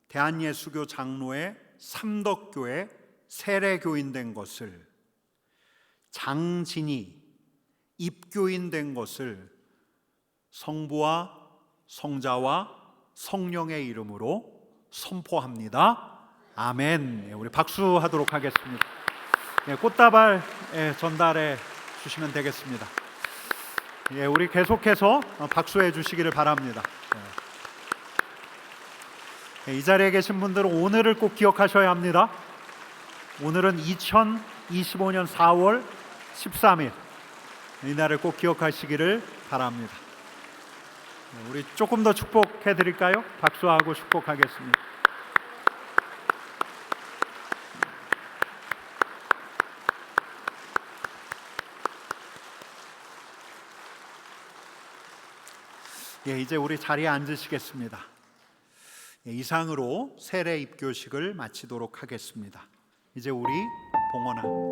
대한예수교 장로회 삼덕교회 세례교인 된 것을, 장진이 입교인 된 것을 성부와 성자와 성령의 이름으로 선포합니다. 아멘. 우리 박수하도록 하겠습니다. 꽃다발 전달해 주시면 되겠습니다. 우리 계속해서 박수해 주시기를 바랍니다. 이 자리에 계신 분들은 오늘을 꼭 기억하셔야 합니다. 오늘은 2025년 4월 13일, 이날을 꼭 기억하시기를 바랍니다. 우리 조금 더 축복해 드릴까요? 박수하고 축복하겠습니다. 이제 우리 자리에 앉으시겠습니다. 이상으로 세례 입교식을 마치도록 하겠습니다. 이제 우리 봉헌아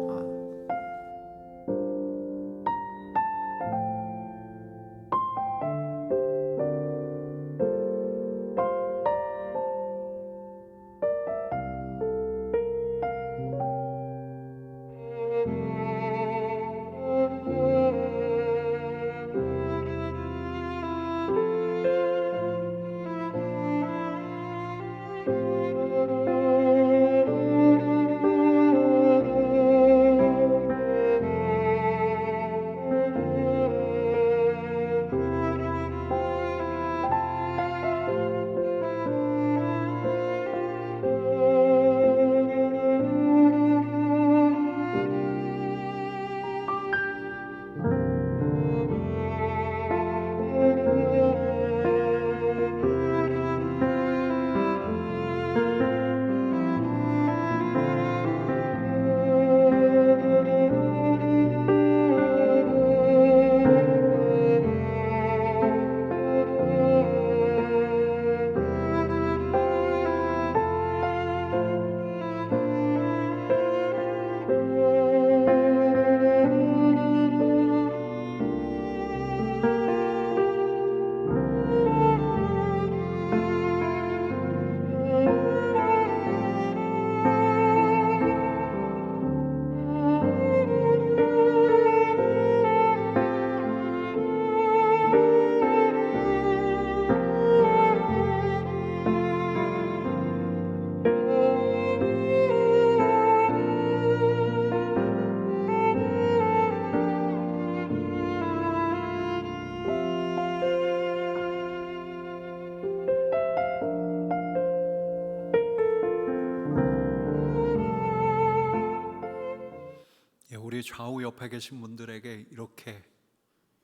좌우 옆에 계신 분들에게 이렇게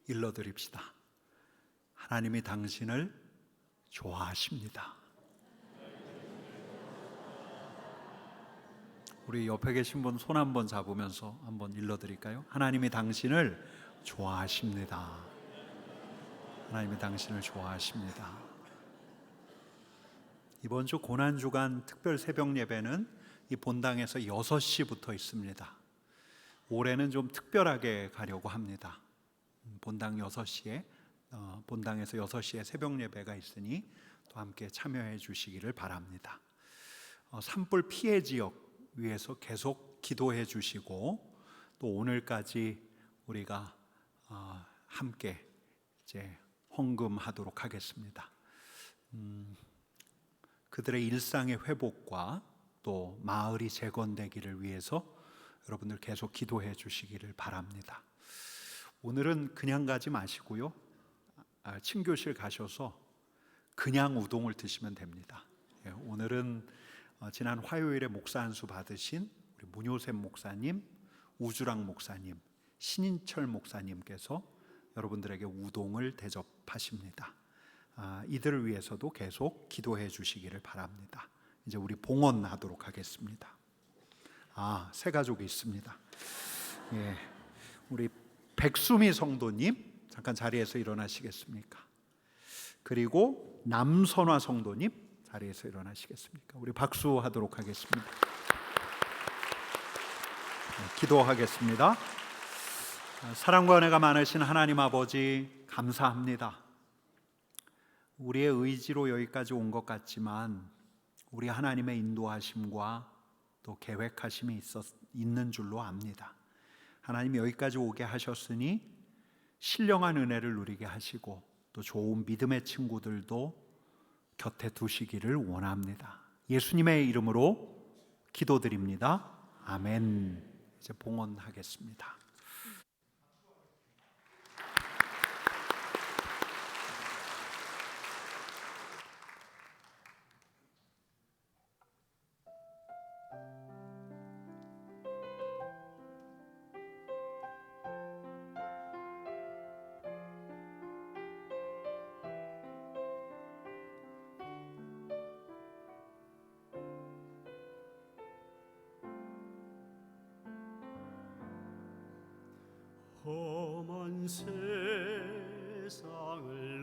일러드립시다. 하나님이 당신을 좋아하십니다. 우리 옆에 계신 분 손 한번 잡으면서 한번 일러드릴까요? 하나님이 당신을 좋아하십니다. 하나님이 당신을 좋아하십니다. 이번 주 고난주간 특별 새벽 예배는 이 본당에서 6시부터 있습니다. 올해는 좀 특별하게 가려고 합니다. 본당 6시에 본당에서 6시에 새벽 예배가 있으니 또 함께 참여해 주시기를 바랍니다. 산불 피해 지역 위해서 계속 기도해 주시고 또 오늘까지 우리가 함께 이제 헌금하도록 하겠습니다. 그들의 일상의 회복과 또 마을이 재건되기를 위해서 여러분들 계속 기도해 주시기를 바랍니다. 오늘은 그냥 가지 마시고요. 친교실 가셔서 그냥 우동을 드시면 됩니다. 오늘은 지난 화요일에 목사 안수 받으신 우리 문효샘 목사님, 우주랑 목사님, 신인철 목사님께서 여러분들에게 우동을 대접하십니다. 이들을 위해서도 계속 기도해 주시기를 바랍니다. 이제 우리 봉헌하도록 하겠습니다. 새 가족이 있습니다. 예, 우리 백수미 성도님 잠깐 자리에서 일어나시겠습니까? 그리고 남선화 성도님 자리에서 일어나시겠습니까? 우리 박수하도록 하겠습니다. 기도하겠습니다. 사랑과 은혜가 많으신 하나님 아버지 감사합니다. 우리의 의지로 여기까지 온 것 같지만 우리 하나님의 인도하심과 또 계획하심이 있는 줄로 압니다. 하나님 여기까지 오게 하셨으니 신령한 은혜를 누리게 하시고 또 좋은 믿음의 친구들도 곁에 두시기를 원합니다. 예수님의 이름으로 기도드립니다. 아멘. 이제 봉헌하겠습니다. 험한 세상을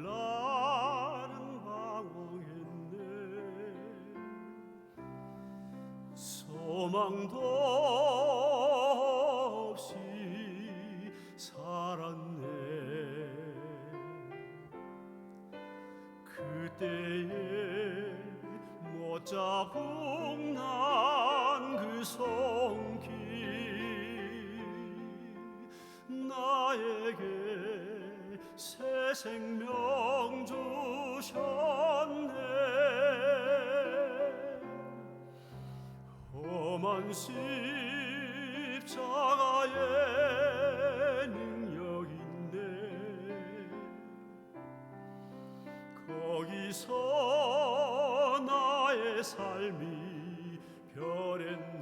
나는 방황했네. 소망도 없이 살았네. 그때에 못자국 난 그 손길 나에게 새 생명 주셨네. 험한 십자가에 능력 있네. 거기서 나의 삶이 변했네.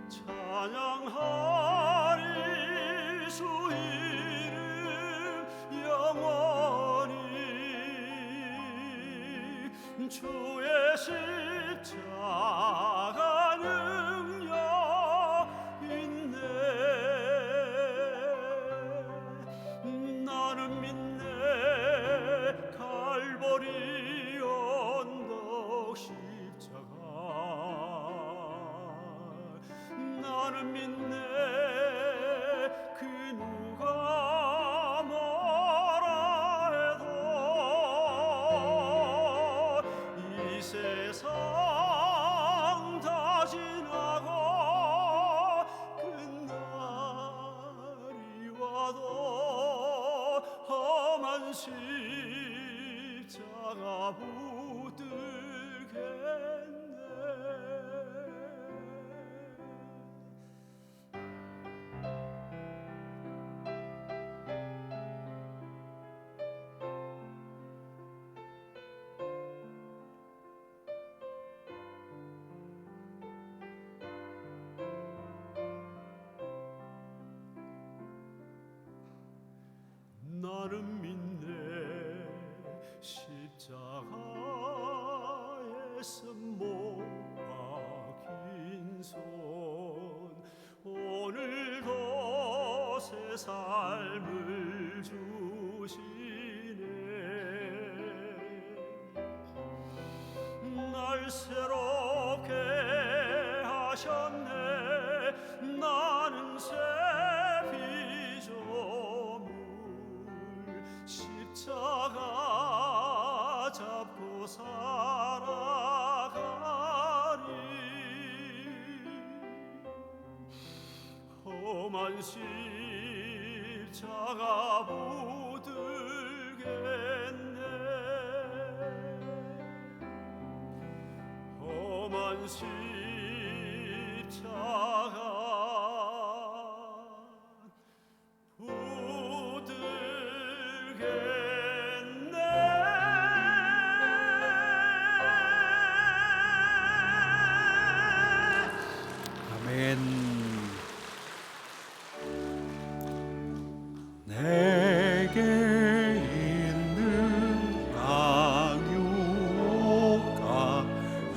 찬양하리 주 이름 영원히. 주의 십자가 능력 있네. 나는 믿네. 갈보리 언덕 십자가. 나는 믿네. 그 누가 뭐라 해도 이 세상 다 지나고 그날이 와도 험한 십자가 붙들겠네. 나는 믿네 십자가에서 못 박힌 손 오늘도 새 삶을 주시네 날 새롭게 하셨네 나는 새 피조물 십자가 잡고 살아가리 험한 십자가 붙들겠네 험한 십자가 아멘. 내게 있는 양육가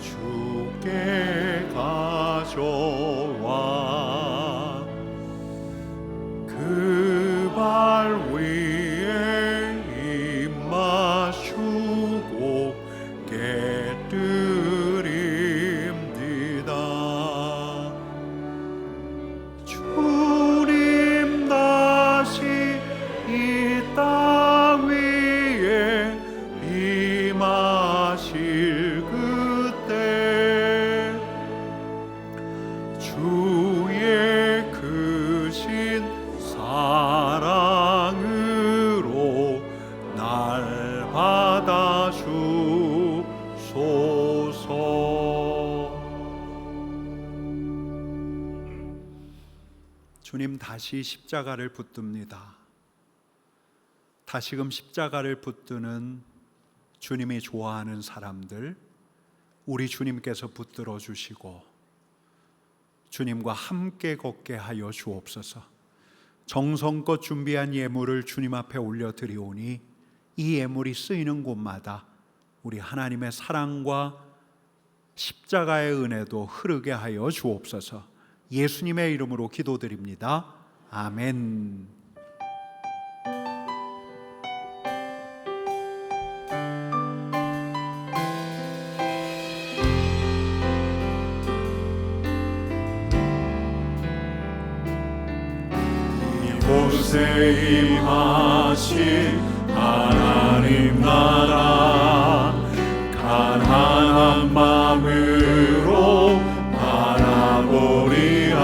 주께 가져와 그 발 위에 입 맞추고 깨뜨립니다. 주님 다시 이 땅 위에 임하실 그때 주의 크신 사랑으로 날 받아주소서. 주님 다시 십자가를 붙듭니다. 다시금 십자가를 붙드는 주님이 좋아하는 사람들 우리 주님께서 붙들어 주시고 주님과 함께 걷게 하여 주옵소서. 정성껏 준비한 예물을 주님 앞에 올려드리오니 이 예물이 쓰이는 곳마다 우리 하나님의 사랑과 십자가의 은혜도 흐르게 하여 주옵소서. 예수님의 이름으로 기도드립니다. 아멘. 이곳에 임하신 하나님 나라 가난한 마음으로 바라보리라.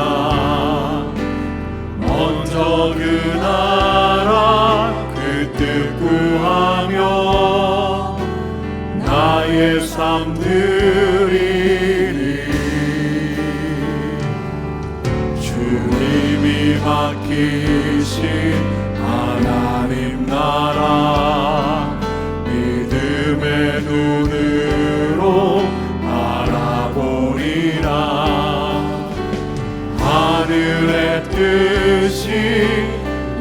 먼저 그 나라 그 뜻 구하며 나의 삶 드리리. 주님이 맡기신 하나님 나라 믿음의 눈으로 바라보리라. 하늘의 뜻이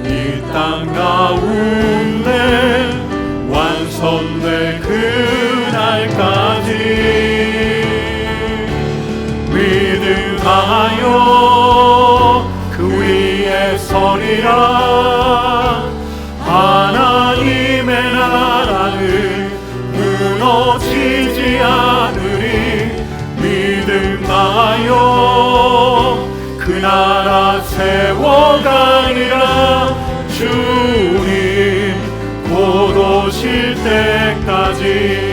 이 땅 가운데 완성될 그날까지 믿음하여 그 위에 서리라. 하나님의 나라는 무너지지 않으리. 믿음하여 그 나라 세워가리라. 주님 곧 오실 때까지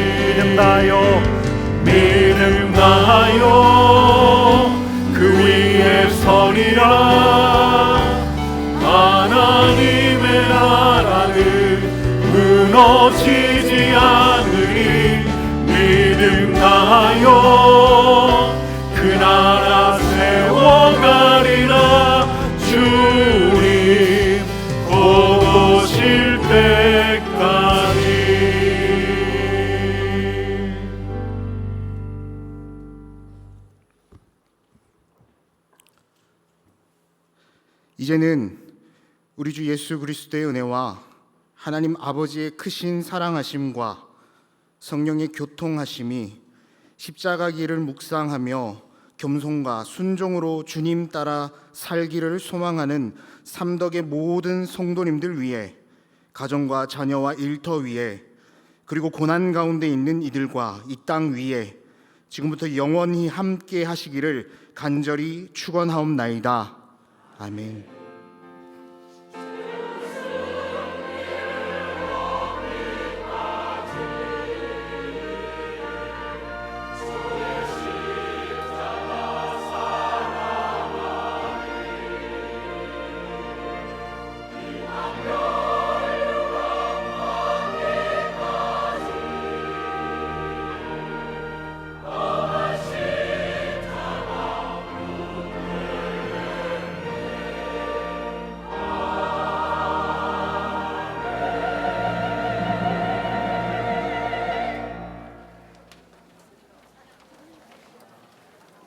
믿음 다하여 그 위에 서리라. 하나님의 나라는 무너지지 않으리. 믿음 다하여 그 나라 세워가리라. 주님 곧 오실 때까지. 이제는 우리 주 예수 그리스도의 은혜와 하나님 아버지의 크신 사랑하심과 성령의 교통하심이 십자가 길을 묵상하며 겸손과 순종으로 주님 따라 살기를 소망하는 삼덕의 모든 성도님들 위해, 가정과 자녀와 일터 위에, 그리고 고난 가운데 있는 이들과 이 땅 위에 지금부터 영원히 함께 하시기를 간절히 축원하옵나이다. 아멘.